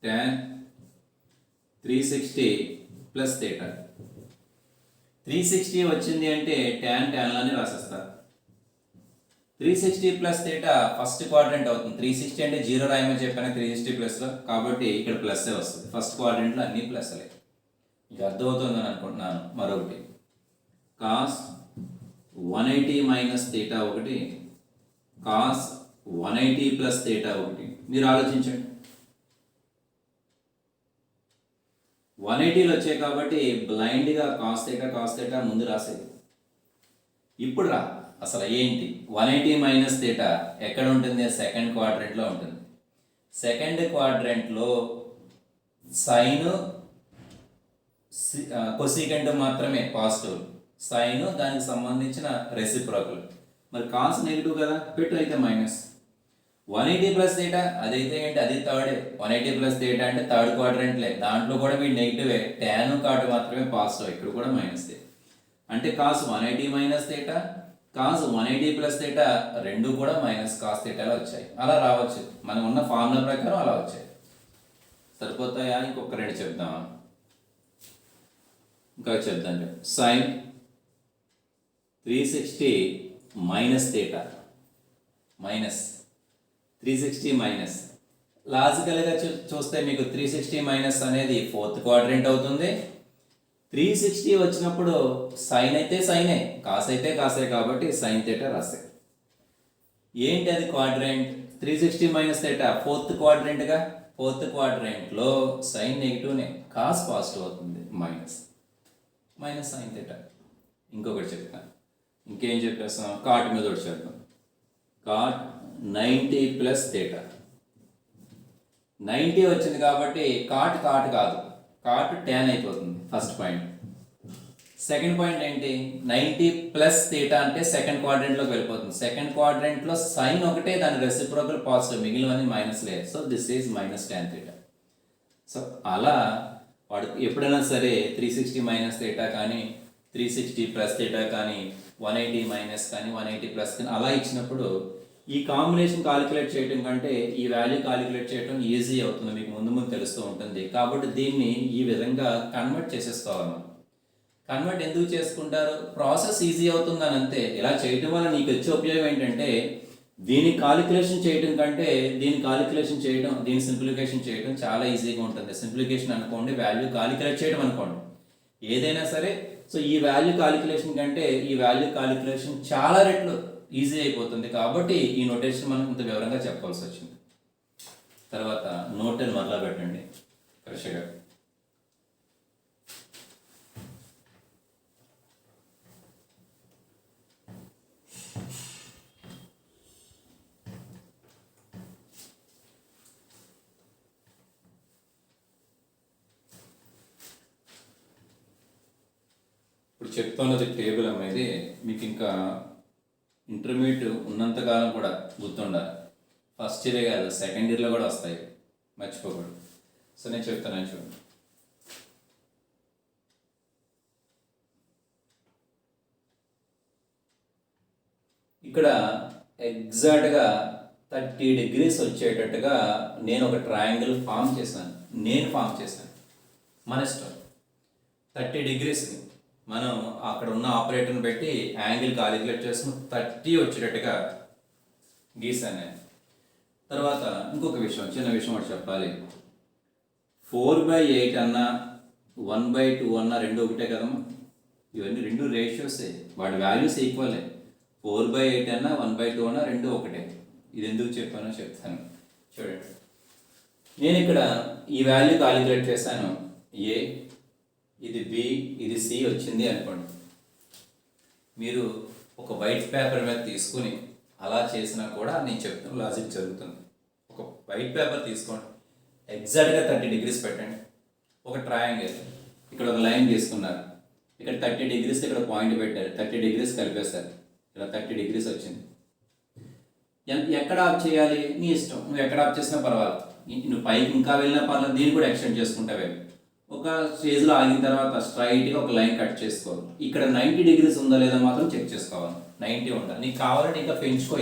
tan 360 ప్లస్ థీటా, 360 వచ్చింది అంటే ట్యాన్లానే రాసేస్తారు. 360 ప్లస్ థీటా ఫస్ట్ క్వాడ్రంట్ అవుతుంది. 360 అంటే 0 రాయమని చెప్పాను 360 ప్లస్లో, కాబట్టి ఇక్కడ ప్లస్సే వస్తుంది. ఫస్ట్ క్వాడ్రంట్లో అన్ని ప్లస్లే. ఇక అర్థమవుతుందని అనుకుంటున్నాను. మరొకటి కాస్ 180 మైనస్ థీటా ఒకటి, కాస్ 180 ప్లస్ థీటా ఒకటి. మీరు ఆలోచించండి, 180లో వచ్చాయి కాబట్టి బ్లైండ్గా కాస్ థీటా ముందు రాసేది. ఇప్పుడు రా అసలు ఏంటి 180 మైనస్ థీటా ఎక్కడ ఉంటుంది? సెకండ్ క్వాడ్రంట్లో ఉంటుంది. సెకండ్ క్వాడ్రంట్లో సైన్ కొసీకెంట్ మాత్రమే పాజిటివ్, సైన్ దానికి సంబంధించిన రెసిప్రోకల్. మరి కాస్ నెగిటివ్ కదా, పెట్టు అయితే మైనస్. 180 ప్లస్ థీటా అదైతే ఏంటి, అది థర్డే. 180 ప్లస్ థీటా అంటే థర్డ్ క్వాడ్రంట్లే, దాంట్లో కూడా వీడు నెగిటివే, ట్యాన్ కాటు మాత్రమే పాజిటివ్, ఇక్కడ కూడా మైనస్. అంటే cos 180 minus theta, cos 180 plus theta రెండు కూడా మైనస్ కాస్ థీటాలో వచ్చాయి. అలా రావచ్చు, మనం ఉన్న ఫార్ములా ప్రకారం అలా వచ్చాయి. సరిపోతాయా? ఇంకొక రెండు చెప్దామా? ఇంకా చెప్దాం. Sine 360 minus theta, minus 360 minus. లాజికల్గా చూస్తే మీకు 360 మైనస్ అనేది ఫోర్త్ క్వాడ్రంట్ అవుతుంది. 360 వచ్చినప్పుడు సైన్ అయితే సైనే, కాస్ అయితే కాసే, కాబట్టి సైన్ థీటా రాసే. ఏంటి అది క్వాడ్రంట్? 360 మైనస్ థీటా ఫోర్త్ క్వాడ్రంట్గా, ఫోర్త్ క్వాడ్రంట్లో సైన్ నెగిటివ్నే, కాస్ పాజిటివ్ అవుతుంది, మైనస్ మైనస్ సైన్ థీటా. ఇంకొకటి చెప్తాను, ఇంకేం చెప్పేస్తాం? కాట్ మీద ఒకటి చెప్తాం. Cot 90 plus theta. 90 వచ్చింది కాబట్టి కాట్ కాదు, కాట్ ట్యాన్ అయిపోతుంది. First point. సెకండ్ పాయింట్ ఏంటి? 90 ప్లస్ థీటా అంటే సెకండ్ క్వాడ్రంట్లోకి వెళ్ళిపోతుంది. సెకండ్ క్వాడ్రంట్లో సైన్ ఒకటే, దాని రెసిప్రోకల్ పాజిటివ్, మిగిలినవన్నీ మైనస్ లేదు. So this is minus tan theta. So అలా వాడు ఎప్పుడైనా సరే 360 మైనస్ థీటా కానీ, 360 ప్లస్ థీటా కానీ, 180 మైనస్ కానీ, 180 ప్లస్ కానీ అలా ఇచ్చినప్పుడు ఈ కాంబినేషన్ కాలిక్యులేట్ చేయడం కంటే ఈ వాల్యూ కాలిక్యులేట్ చేయడం ఈజీ అవుతుంది, మీకు ముందు ముందు తెలుస్తూ ఉంటుంది. కాబట్టి దీన్ని ఈ విధంగా కన్వర్ట్ చేసేసుకోవాలి. కన్వర్ట్ ఎందుకు చేసుకుంటారు? ప్రాసెస్ ఈజీ అవుతుందని అంతే. ఇలా చేయడం వల్ల నీకు వచ్చే ఉపయోగం ఏంటంటే, దీని కాలిక్యులేషన్ చేయడం కంటే దీని కాలిక్యులేషన్ చేయడం, దీని సింప్లిఫికేషన్ చేయడం చాలా ఈజీగా ఉంటుంది. సింప్లిఫికేషన్ అనుకోండి, వాల్యూ కాలిక్యులేట్ చేయడం అనుకోండి, ఏదైనా సరే. సో ఈ వాల్యూ కాలిక్యులేషన్ కంటే ఈ వాల్యూ కాలిక్యులేషన్ చాలా రెట్లు ఈజీ అయిపోతుంది. కాబట్టి ఈ నోటేషన్ మనం ఇంత వివరంగా చెప్పాల్సి వచ్చింది. తర్వాత నోట్ మరలా పెట్టండి ఫ్రెష్గా. ఇప్పుడు చెప్తున్నది టేబుల్ అనేది మీకు ఇంకా ఇంటర్మీడియట్ ఉన్నంతకాలం కూడా గుర్తుండాలి. ఫస్ట్ ఇయరే కాదు, సెకండ్ ఇయర్లో కూడా వస్తాయి, మర్చిపోకూడదు. సో నేను చెప్తాను చూడండి. ఇక్కడ ఎగ్జాక్ట్గా 30 degrees వచ్చేటట్టుగా నేను ఒక ట్రయాంగిల్ ఫామ్ చేశాను. మన ఇష్టం 30 degrees మనం అక్కడ ఉన్న ఆపరేటర్ని పెట్టి యాంగిల్ కాలిక్యులేట్ చేసుకుని 30 వచ్చేటట్టుగా గీసాను. తర్వాత ఇంకొక విషయం, చిన్న విషయం ఒకటి చెప్పాలి. 4/8 అన్నా 1/2 అన్నా రెండు ఒకటే కదమ్మా. ఇవన్నీ రెండు రేషియోసే, వాటి వాల్యూస్ ఈక్వలే. 4/8 అన్నా 1/2 అన్నా రెండు ఒకటే. ఇది ఎందుకు చెప్పానో చెప్తాను చూడండి. నేను ఇక్కడ ఈ వాల్యూ కాలిక్యులేట్ చేశాను. ఏ, ఇది బి, ఇది సి వచ్చింది అనుకోండి. మీరు ఒక వైట్ పేపర్ మీద తీసుకుని అలా చేసినా కూడా నేను చెప్తాను లాజిక్ జరుగుతుంది. ఒక వైట్ పేపర్ తీసుకోండి, ఎగ్జాక్ట్గా 30 degrees పెట్టండి. ఒక ట్రయాంగిల్, ఇక్కడ ఒక లైన్ తీసుకున్నారు, ఇక్కడ 30 degrees ఇక్కడ పాయింట్ పెట్టారు, 30 degrees కలిపేస్తారు, ఇలా 30 degrees వచ్చింది. ఎక్కడ ఆఫ్ చేయాలి నీ ఇష్టం, నువ్వు ఎక్కడ ఆఫ్ చేసినా పర్వాలేదు. నువ్వు పైకి ఇంకా వెళ్ళినా పర్లేదు, దీన్ని కూడా ఎక్స్టెండ్ చేసుకుంటావే. ఒక స్టేజ్లో ఆగిన తర్వాత స్ట్రైట్గా ఒక లైన్ కట్ చేసుకోవాలి. ఇక్కడ 90 degrees ఉందా లేదా మాత్రం చెక్ చేసుకోవాలి. 90 ఉండాలి. నీకు కావాలంటే ఇంకా పెంచుకో,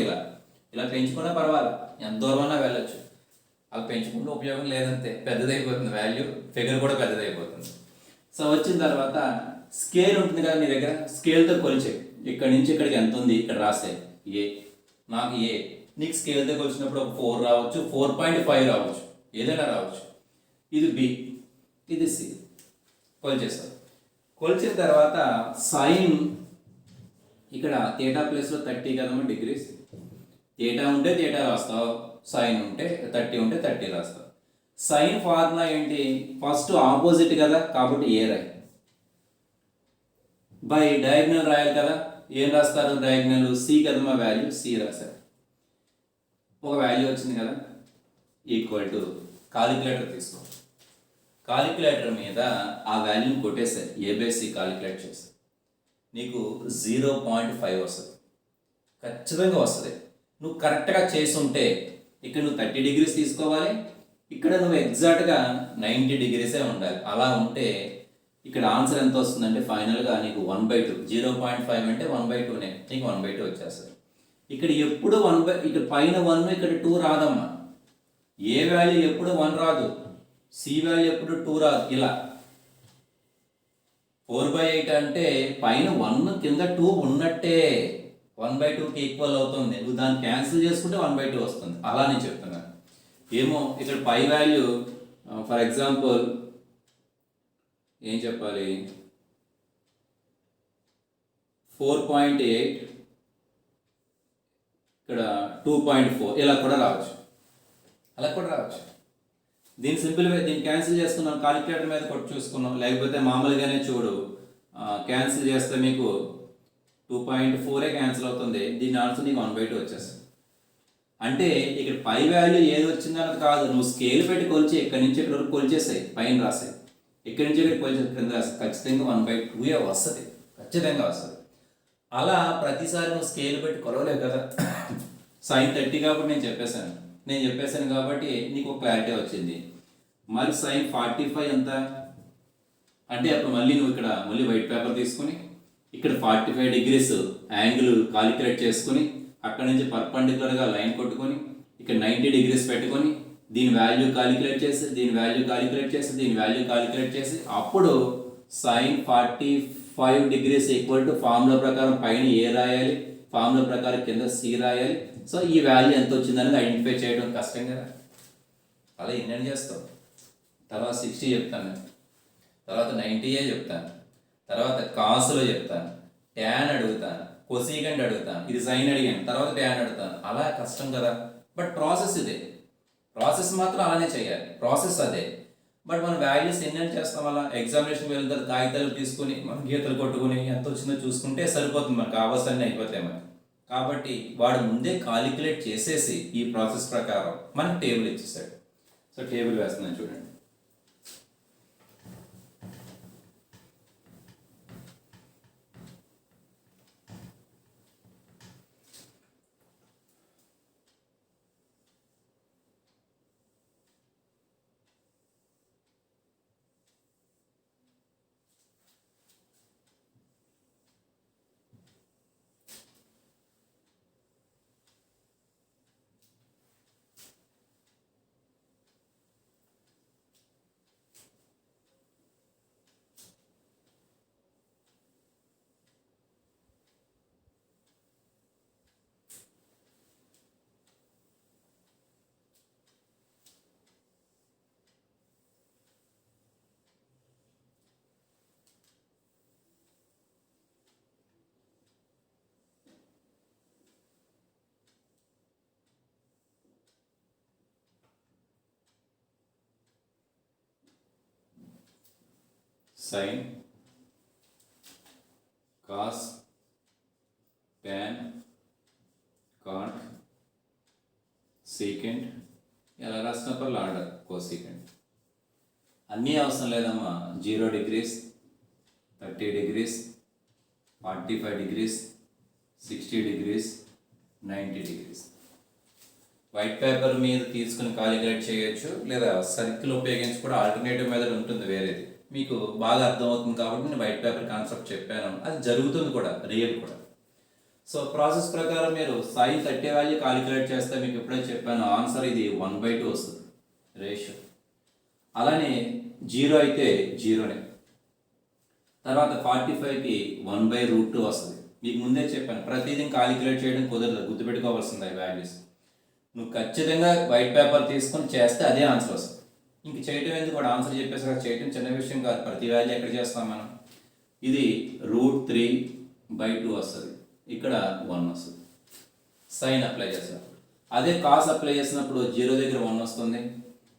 ఇలా పెంచుకున్నా పర్వాలేదు, ఎంత దూరమన్నా వెళ్ళొచ్చు. అలా పెంచుకుంటే ఉపయోగం లేదంతే, పెద్దదైపోతుంది వాల్యూ, ఫిగర్ కూడా పెద్దదైపోతుంది. సో వచ్చిన తర్వాత స్కేల్ ఉంటుంది కదా నీ దగ్గర, స్కేల్తో కొలిచే. ఇక్కడ నుంచి ఇక్కడికి ఎంత ఉంది ఇక్కడ రాసే. ఏ, నాకు ఏ, నీకు స్కేల్తో కొలిచినప్పుడు ఒక 4 రావచ్చు, 4.5 రావచ్చు, ఏదైనా రావచ్చు. ఇది బి, ఇది సి. కొలిచేస్తారు. కొలిచిన తర్వాత సైన్ ఇక్కడ థీటా ప్లేస్లో 30 కదమ్మా degrees, థీటా ఉంటే థీటా రాస్తావు, సైన్ ఉంటే 30 ఉంటే 30 రాస్తావు. సైన్ ఫార్ములా ఏంటి? ఫస్ట్ ఆపోజిట్ కదా, కాబట్టి ఏ రాయి, బై డయాగ్నల్ రాయాలి కదా. ఏం రాస్తారు డయాగ్నల్? సి కదా మా వాల్యూ, సి రాశారు. ఒక వాల్యూ వచ్చింది కదా, ఈక్వల్ టు కాలిక్యులేటర్ తీసుకో. కాలిక్యులేటర్ మీద ఆ వాల్యూని కొట్టేసారు, ఏబిసి కాలిక్యులేట్ చేసి నీకు 0.5 వస్తుంది, ఖచ్చితంగా వస్తుంది. నువ్వు కరెక్ట్గా చేసుంటే ఇక్కడ నువ్వు 30 డిగ్రీస్ తీసుకోవాలి, ఇక్కడ నువ్వు ఎగ్జాక్ట్గా 90 డిగ్రీసే ఉండాలి. అలా ఉంటే ఇక్కడ ఆన్సర్ ఎంత వస్తుందంటే ఫైనల్గా నీకు 1/2. 0.5 అంటే 1/2నే, నీకు 1/2 వచ్చేస్తుంది. ఇక్కడ ఎప్పుడు ఇక్కడ పైన 1, ఇక్కడ 2 రాదమ్మా. ఏ వాల్యూ ఎప్పుడు 1 రాదు, సి వాల్యూ ఎప్పుడు 2 రాదు. ఇలా 4/8 అంటే పైన 1 కింద 2 ఉన్నట్టే, 1/2కి ఈక్వల్ అవుతుంది. నువ్వు దాన్ని క్యాన్సిల్ చేసుకుంటే 1/2 వస్తుంది. అలా నేను చెప్తున్నాను. ఏమో ఇక్కడ పై వాల్యూ ఫర్ ఎగ్జాంపుల్ ఏం చెప్పాలి, 4.8, ఇక్కడ 2.4, ఇలా కూడా రావచ్చు, అలా కూడా రావచ్చు. దీని సింపుల్ వే, దీన్ని క్యాన్సిల్ చేసుకున్నాం, కాలిక్యులేటర్ మీద కొట్టి చూసుకున్నాం, లేకపోతే మామూలుగానే చూడు, క్యాన్సిల్ చేస్తే మీకు 2.4 క్యాన్సిల్ అవుతుంది. దీని ఆన్సర్ నీకు 1/2 వచ్చేస్తుంది. అంటే ఇక్కడ పై వాల్యూ ఏది వచ్చిందన్నది కాదు, నువ్వు స్కేల్ పెట్టి కొలిచి ఇక్కడి నుంచి ఇక్కడ వరకు కొలిచేసాయి, పైన రాసాయి, ఇక్కడి నుంచి ఇక్కడ కొలిచేసి క్రింద రాసాయి, ఖచ్చితంగా 1/2 వస్తుంది, ఖచ్చితంగా వస్తుంది. అలా ప్రతిసారి నువ్వు స్కేల్ పెట్టి కొలవలేవు కదా. సైన్ 30 కాబట్టి నేను చెప్పేశాను కాబట్టి నీకు ఒక క్లారిటీ వచ్చింది. మరి సైన్ 45 ఎంత అంటే అప్పుడు మళ్ళీ నువ్వు ఇక్కడ మళ్ళీ వైట్ పేపర్ తీసుకుని ఇక్కడ 45 డిగ్రీస్ యాంగిల్ కాలిక్యులేట్ చేసుకుని అక్కడ నుంచి పర్పెండిక్యులర్గా లైన్ కొట్టుకొని ఇక్కడ 90 డిగ్రీస్ పెట్టుకొని దీని వాల్యూ కాలిక్యులేట్ చేసి దీని వాల్యూ కాలిక్యులేట్ చేసి దీని వాల్యూ కాలిక్యులేట్ చేసి అప్పుడు sine 45 degrees equal to formula ప్రకారం పైన ఏ రాయాలి, ఫార్ములా ప్రకారం కింద సి రాయాలి. సో ఈ వాల్యూ ఎంత వచ్చిందని ఐడెంటిఫై చేయడం కష్టం కదా. అలా ఎన్ని చేస్తావు. తర్వాత 60 చెప్తాను, తర్వాత 90 చెప్తాను, తర్వాత కాసులో చెప్తాను, ట్యాన్ అడుగుతాను, కొసీకెంట్ అడుగుతాను, ఇది సైన్ అడిగాను, తర్వాత ట్యాన్ అడుగుతాను. అలా కష్టం కదా. బట్ ప్రాసెస్ ఇదే, ప్రాసెస్ మాత్రం అలానే చేయాలి, ప్రాసెస్ అదే. బట్ మనం వాల్యూస్ ఎన్ని చేస్తాం, అలా ఎగ్జామినేషన్కి వెళ్తారు, కాగితాలు తీసుకుని మనం గీతలు కొట్టుకుని ఎంత వచ్చిందో చూసుకుంటే సరిపోతుంది, మనకు కావాల్సిన అయిపోతాయి మనకి. కాబట్టి వాడు ముందే కాలిక్యులేట్ చేసేసి ఈ ప్రాసెస్ ప్రకారం మనకి టేబుల్ ఇచ్చేసాడు. సో టేబుల్ వేస్తున్నాను చూడండి. Sine, cos, tan, cot, secant, ఎలా రాసినప్పుడు ఆర్డర్ కోసీకెంట్. అన్నీ అవసరం లేదమ్మా. 0 degrees, 30 degrees, 45 degrees, 60 degrees, 90 degrees. White paper మీద తీసుకుని కాలిక్యులేట్ చేయొచ్చు, లేదా సర్కిల్ ఉపయోగించి కూడా ఆల్టర్నేటివ్ మెథడ్ ఉంటుంది వేరేది. మీకు బాగా అర్థమవుతుంది కాబట్టి నేను వైట్ పేపర్ కాన్సెప్ట్ చెప్పాను, అది జరుగుతుంది కూడా, రియల్ కూడా. సో ప్రాసెస్ ప్రకారం మీరు సైన్ 30 వాల్యూ కాలిక్యులేట్ చేస్తే మీకు ఎప్పుడైతే చెప్పాను ఆన్సర్ ఇది 1/2 వస్తుంది రేషియో. అలానే 0 అయితే 0నే. తర్వాత 45కి 1/√2 వస్తుంది. మీకు ముందే చెప్పాను ప్రతిదీ కాలిక్యులేట్ చేయడం కుదరదు, గుర్తుపెట్టుకోవాల్సింది వాల్యూస్. నువ్వు ఖచ్చితంగా వైట్ పేపర్ తీసుకొని చేస్తే అదే ఆన్సర్ వస్తుంది. ఇంక చేయటం ఎందుకు, కూడా ఆన్సర్ చెప్పేసి చేయటం చిన్న విషయం కాదు. ప్రతి వాల్యూ ఎక్కడ చేస్తాం మనం. ఇది √3/2 వస్తుంది, ఇక్కడ 1 వస్తుంది. సైన్ అప్లై చేస్తాం. అదే కాస్ అప్లై చేసినప్పుడు 0 దగ్గర 1 వస్తుంది,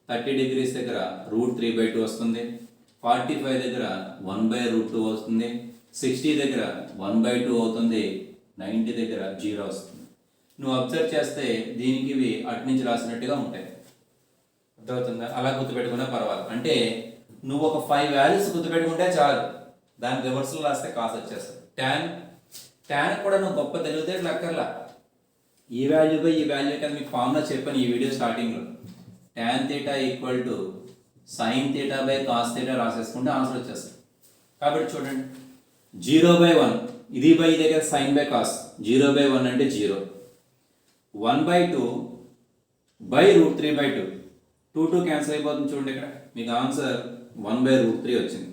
30 degrees దగ్గర √3/2 వస్తుంది, 45 దగ్గర 1/√2 వస్తుంది, 60 దగ్గర 1/2 అవుతుంది, 90 దగ్గర 0 వస్తుంది. నువ్వు అబ్జర్వ్ చేస్తే దీనికి ఇవి అటు నుంచి రాసినట్టుగా ఉంటాయి. అర్థమవుతుందా? అలా గుర్తుపెట్టుకున్నా పర్వాలేదు. అంటే నువ్వు ఒక 5 వాల్యూస్ గుర్తుపెట్టుకుంటే చాలు, దాని రివర్స్లో రాస్తే కాస్ వచ్చేస్తుంది. ట్యాన్ కూడా నువ్వు గొప్ప తెలివితేటలు అక్కర్లా. ఈ వాల్యూ బై ఈ వాల్యూ కదా మీకు ఫార్ములా చెప్పాను ఈ వీడియో స్టార్టింగ్లో. tan θ = sin θ by cos θ రాసేసుకుంటే answer వచ్చేస్తుంది. కాబట్టి చూడండి, 0/1 ఇది బై దగ్గర సైన్ బై కాస్, 0/1 అంటే 0, 1/2 బై √3/2, 2 క్యాన్సిల్ అయిపోతుంది. చూడండి ఇక్కడ మీకు ఆన్సర్ 1/√3 వచ్చింది.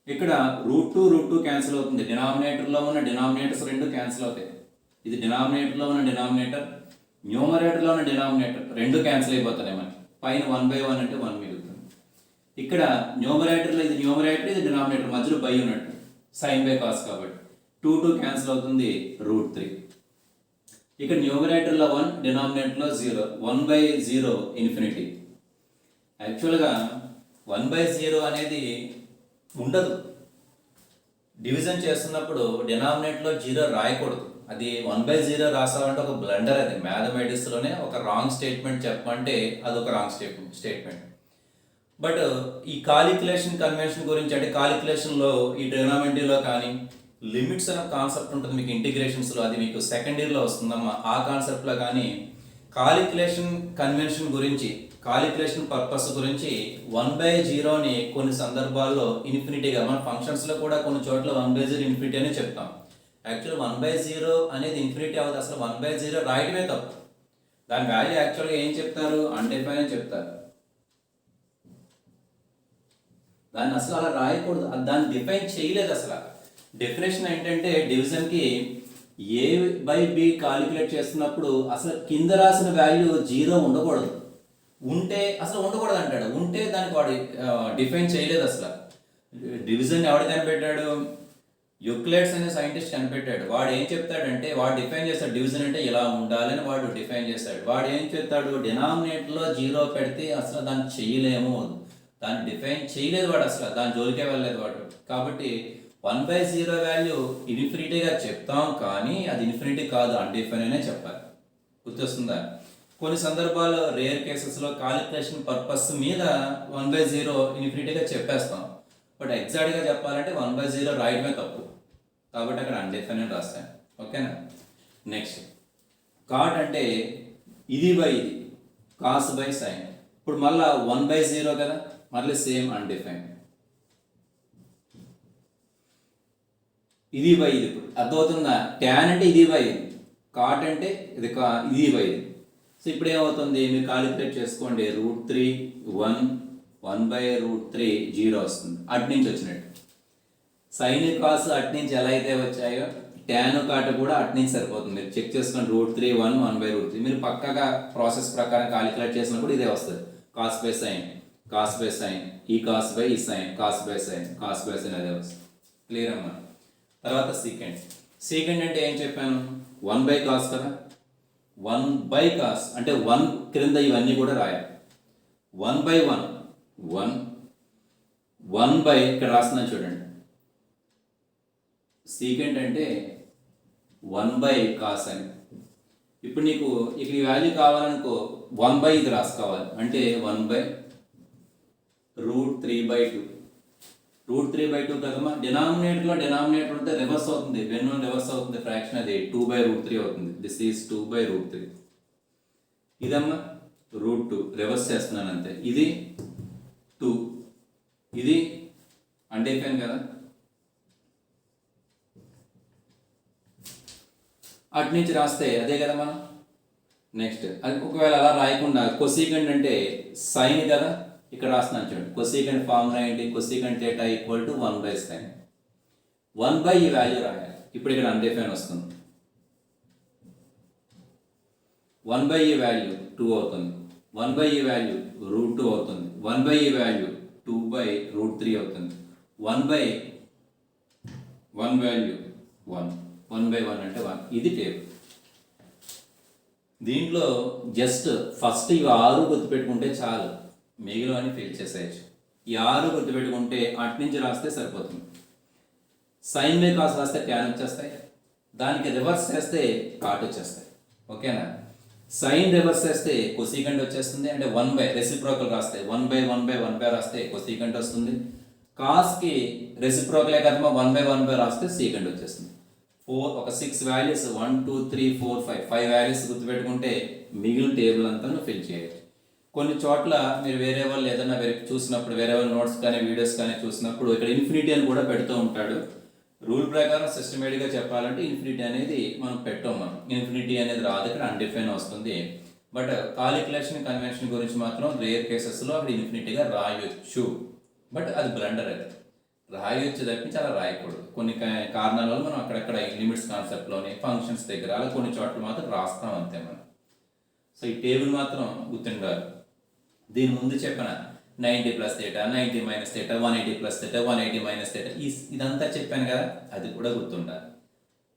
ఇక్కడ √2 క్యాన్సిల్ అవుతుంది, డినామినేటర్లో ఉన్న డినామినేటర్స్ రెండు క్యాన్సిల్ అవుతాయి. ఇది డినామినేటర్లో ఉన్న డినామినేటర్, న్యూమరేటర్లో ఉన్న డినామినేటర్ రెండు క్యాన్సిల్ అయిపోతున్నాయి. మనకి పైన 1/1 అంటే 1 మిగులుతుంది. ఇక్కడ న్యూమరేటర్లో ఇది న్యూమరేటర్, ఇది డినామినేటర్, మధ్యలో బై ఉన్నట్టు సైన్ బై కాస్ కాబట్టి 2 క్యాన్సిల్ అవుతుంది, √3. ఇక్కడ న్యూమరేటర్లో 1, డినామినేటర్లో 0, 1/0 ఇన్ఫినిటీ. యాక్చువల్గా 1/0 అనేది ఉండదు. డివిజన్ చేస్తున్నప్పుడు డినామినేటర్లో 0 రాయకూడదు. అది 1/0 రాసామంటే ఒక బ్లండర్. అది మ్యాథమెటిక్స్లోనే ఒక రాంగ్ స్టేట్మెంట్ చెప్పమంటే అది ఒక రాంగ్ స్టేట్మెంట్. బట్ ఈ కాలిక్యులేషన్ కన్వెన్షన్ గురించి, అంటే కాలిక్యులేషన్లో ఈ ట్రిగోనోమెట్రీలో కానీ లిమిట్స్ అనే కాన్సెప్ట్ ఉంటుంది మీకు ఇంటిగ్రేషన్స్లో, అది మీకు సెకండ్ ఇయర్లో వస్తుందమ్మా. ఆ కాన్సెప్ట్లో కానీ కాలిక్యులేషన్ కన్వెన్షన్ గురించి, కాలిక్యులేషన్ పర్పస్ గురించి 1/0ని కొన్ని సందర్భాల్లో ఇన్ఫినిటీగా, మన ఫంక్షన్స్లో కూడా కొన్ని చోట్ల 1/0 ఇన్ఫినిటీ అని చెప్తాం. యాక్చువల్ 1/0 అనేది ఇన్ఫినిటీ అవ్వదు, అసలు 1/0 రాయటమే తప్పు. దాని వాల్యూ యాక్చువల్గా ఏం చెప్తారు, అన్డిఫైన్ అని చెప్తారు. దాన్ని అసలు అలా రాయకూడదు, దాన్ని డిఫైన్ చేయలేదు అసలు. డెఫినేషన్ ఏంటంటే డివిజన్కి A/B కాలిక్యులేట్ చేస్తున్నప్పుడు అసలు కింద రాసిన వాల్యూ 0 ఉండకూడదు, ఉంటే అసలు ఉండకూడదు అంటాడు. ఉంటే దానికి వాడు డిఫైన్ చేయలేదు అసలు. డివిజన్ ఎవడు కనిపెట్టాడు? యూక్లిడ్స్ అనే సైంటిస్ట్ కనిపెట్టాడు. వాడు ఏం చెప్తాడంటే, వాడు డిఫైన్ చేస్తాడు డివిజన్ అంటే ఇలా ఉండాలని వాడు డిఫైన్ చేస్తాడు. వాడు ఏం చెప్తాడు, డినామినేటర్లో 0 పెడితే అసలు దాన్ని చేయలేము, దాన్ని డిఫైన్ చేయలేదు వాడు, అసలు దాని జోలికే వెళ్ళలేదు వాడు. కాబట్టి 1/0 వాల్యూ ఇన్ఫినిటీగా చెప్తాం, కానీ అది ఇన్ఫినిటీ కాదు, అన్డిఫైన్ అనే చెప్పాలి. గుర్తొస్తుందా? కొన్ని సందర్భాల్లో రేర్ కేసెస్లో కాలిక్యులేషన్ పర్పస్ మీద 1/0 ఇన్ఫినిటీగా చెప్పేస్తాం. బట్ ఎగ్జాక్ట్గా చెప్పాలంటే 1/0 రాయడమే తప్పు, కాబట్టి అక్కడ అన్డిఫైన్ అని రాస్తాను. ఓకేనా? నెక్స్ట్, కాట్ అంటే ఇది బై ఇది, కాస్ బై సైన్. ఇప్పుడు మళ్ళీ 1/0 కదా, మళ్ళీ సేమ్ అన్డిఫైన్. ఇది బై ఇది. ఇప్పుడు అర్థమవుతుందా? ట్యాన్ అంటే ఇది బై ఇది, కాట్ అంటే ఇది బై ఇది. సో ఇప్పుడు ఏమవుతుంది, మీరు కాలిక్యులేట్ చేసుకోండి. √3 1, 1/√3 0 వస్తుంది, అటు నుంచి వచ్చినట్టు. సైన్ కాస్ అటు నుంచి ఎలా అయితే వచ్చాయో ట్యాన్ కాట్ కూడా అటు నుంచి సరిపోతుంది. మీరు చెక్ చేసుకోండి. √3 1, 1/√3 మీరు పక్కగా ప్రాసెస్ ప్రకారం కాలిక్యులేట్ చేసినప్పుడు ఇదే వస్తుంది. Cos by sine, cos by sine, ఈ కాస్ బై ఈ sine, cos by sine, cos by sine, అదే వస్తుంది. క్లియర్ అమ్మా? తర్వాత సీకెండ్ అంటే ఏం చెప్పాను, 1/cos కదా. 1/cos అంటే 1 క్రింద ఇవన్నీ కూడా రాయాలి. 1/1 1, 1 ఇక్కడ రాస్తున్నాను చూడండి. సీకెంట్ అంటే 1/cos అని. ఇప్పుడు నీకు ఇక్కడ ఈ వాల్యూ కావాలనుకో, 1 ఇది రాసుకోవాలి. అంటే 1/√3/2, √3/2 కదమ్మా. డినామినేటర్ ఉంటే రివర్స్ అవుతుంది, వెన్ను రివర్స్ అవుతుంది ఫ్రాక్షన్, అది 2/√3 అవుతుంది. This is 2/√3. ఇదమ్మా √2 రివర్స్ చేస్తున్నాను అంతే. ఇది 2, ఇది అన్డిఫైన్ కదా. అటు నుంచి రాస్తే అదే కదా మనం. నెక్స్ట్, అది ఒకవేళ అలా రాయకుండా కొసీకెంట్ అంటే సైన్ కదా, ఇక్కడ రాస్తున్నాను చూడండి. కొసీకెంట్ ఫార్ములా ఏంటి, కొసీకెంట్ θ = 1/sin. 1 ఈ వాల్యూ రాయాలి. ఇప్పుడు ఇక్కడ అన్డిఫైన్ వస్తుంది. 1 ఈ వాల్యూ 2 అవుతుంది, 1 ఈ వాల్యూ √2 అవుతుంది, 1 ఈ వాల్యూ 2/√3 అవుతుంది, 1 వాల్యూ 1, 1/1 అంటే 1. ఇది టేబుల్. దీంట్లో జస్ట్ ఫస్ట్ ఇవి 6 గుర్తుపెట్టుకుంటే చాలు, మిగిలినవన్నీ ఫిల్ చేసేయచ్చు. ఈ 6 గుర్తుపెట్టుకుంటే అటు నుంచి రాస్తే సరిపోతుంది. సైన్ బై కాస్ రాస్తే ట్యాన్ వచ్చేస్తాయి, దానికి రివర్స్ చేస్తే కాట్ వచ్చేస్తాయి. ఓకేనా? సైన్ రివర్స్ చేస్తే కొసీకంట్ వచ్చేస్తుంది, అంటే 1 రెసిప్రోకల్ రాస్తే 1/1/1 రాస్తే కొసీకంట్ వస్తుంది. కాస్కి రెసిప్రోకలే కదమ్మా, 1/1 రాస్తే సీకంట్ వచ్చేస్తుంది. ఒక 6 వాల్యూస్ 1 2 3 4 5 వాల్యూస్ గుర్తుపెట్టుకుంటే మిగిలిన టేబుల్ అంతా ఫిల్ చేయొచ్చు. కొన్ని చోట్ల మీరు వేరే వాళ్ళు ఏదైనా చూసినప్పుడు, వేరే వాళ్ళ నోట్స్ కానీ వీడియోస్ కానీ చూసినప్పుడు ఇక్కడ ఇన్ఫినిటీ అని కూడా పెడుతూ ఉంటాడు. రూల్ ప్రకారం సిస్టమేటిక్గా చెప్పాలంటే ఇన్ఫినిటీ అనేది మనం పెట్టాం. మనం ఇన్ఫినిటీ అనేది రాదు, ఇక్కడ అన్డిఫైన్ వస్తుంది. బట్ కాలిక్యులేషన్ కన్వెన్షన్ గురించి మాత్రం రేర్ కేసెస్లో అక్కడ ఇన్ఫినిటీగా రాయొచ్చు. బట్ అది బ్లండర్, అది రాయొచ్చు తప్పించి అలా రాయకూడదు. కొన్ని కారణాల వల్ల మనం అక్కడక్కడ లిమిట్స్ కాన్సెప్ట్లోని ఫంక్షన్స్ దగ్గర అలా కొన్ని చోట్ల మాత్రం రాస్తాం అంతే మనం. సో ఈ టేబుల్ మాత్రం గుర్తుండాలి. దీని ముందు చెప్పిన 90 + θ, 90 - θ, 180 + θ, 180 - θ, ఇదంతా చెప్పాను కదా, అది కూడా గుర్తుండాలి.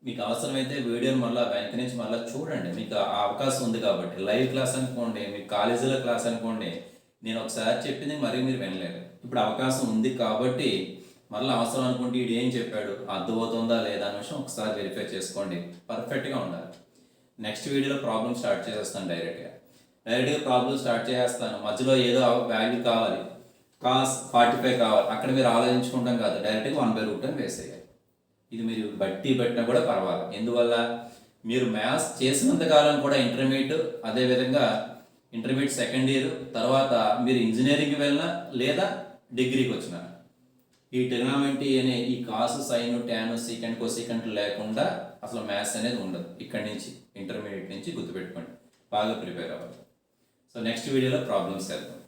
మీకు అవసరమైతే వీడియోని మళ్ళీ వెనక నుంచి మళ్ళీ చూడండి, మీకు ఆ అవకాశం ఉంది కాబట్టి. లైవ్ క్లాస్ అనుకోండి, మీకు కాలేజీలో క్లాస్ అనుకోండి, నేను ఒకసారి చెప్పింది మరీ మీరు వినలేరు. ఇప్పుడు అవకాశం ఉంది కాబట్టి మళ్ళీ అవసరం అనుకుంటే వీడు ఏం చెప్పాడు, అర్థమవుతుందా లేదా అనే విషయం ఒకసారి వెరిఫై చేసుకోండి. పర్ఫెక్ట్గా ఉండాలి. నెక్స్ట్ వీడియోలో ప్రాబ్లమ్ స్టార్ట్ చేసేస్తాను. డైరెక్ట్గా ప్రాబ్లమ్ స్టార్ట్ చేసేస్తాను. మధ్యలో ఏదో వాల్యూ కావాలి, cos 45 కావాలి, అక్కడ మీరు ఆలోచించుకుంటాం కాదు, డైరెక్ట్గా 1/√అని వేసేయాలి. ఇది మీరు బట్టి పెట్టినా కూడా పర్వాలేదు. ఎందువల్ల మీరు మ్యాథ్స్ చేసినంతకాలం కూడా ఇంటర్మీడియట్, అదేవిధంగా ఇంటర్మీడియట్ సెకండ్ ఇయర్ తర్వాత మీరు ఇంజనీరింగ్కి వెళ్ళినా లేదా డిగ్రీకి వచ్చినా ఈ ట్రిగ్నామెట్రీ అనే ఈ cos, sine, tan, secant, cosecant లేకుండా అసలు మ్యాథ్స్ అనేది ఉండదు. ఇక్కడి నుంచి ఇంటర్మీడియట్ నుంచి గుర్తుపెట్టుకోండి, బాగా ప్రిపేర్ అవ్వాలి. సో నెక్స్ట్ వీడియోలో ప్రాబ్లమ్స్ చేద్దాం.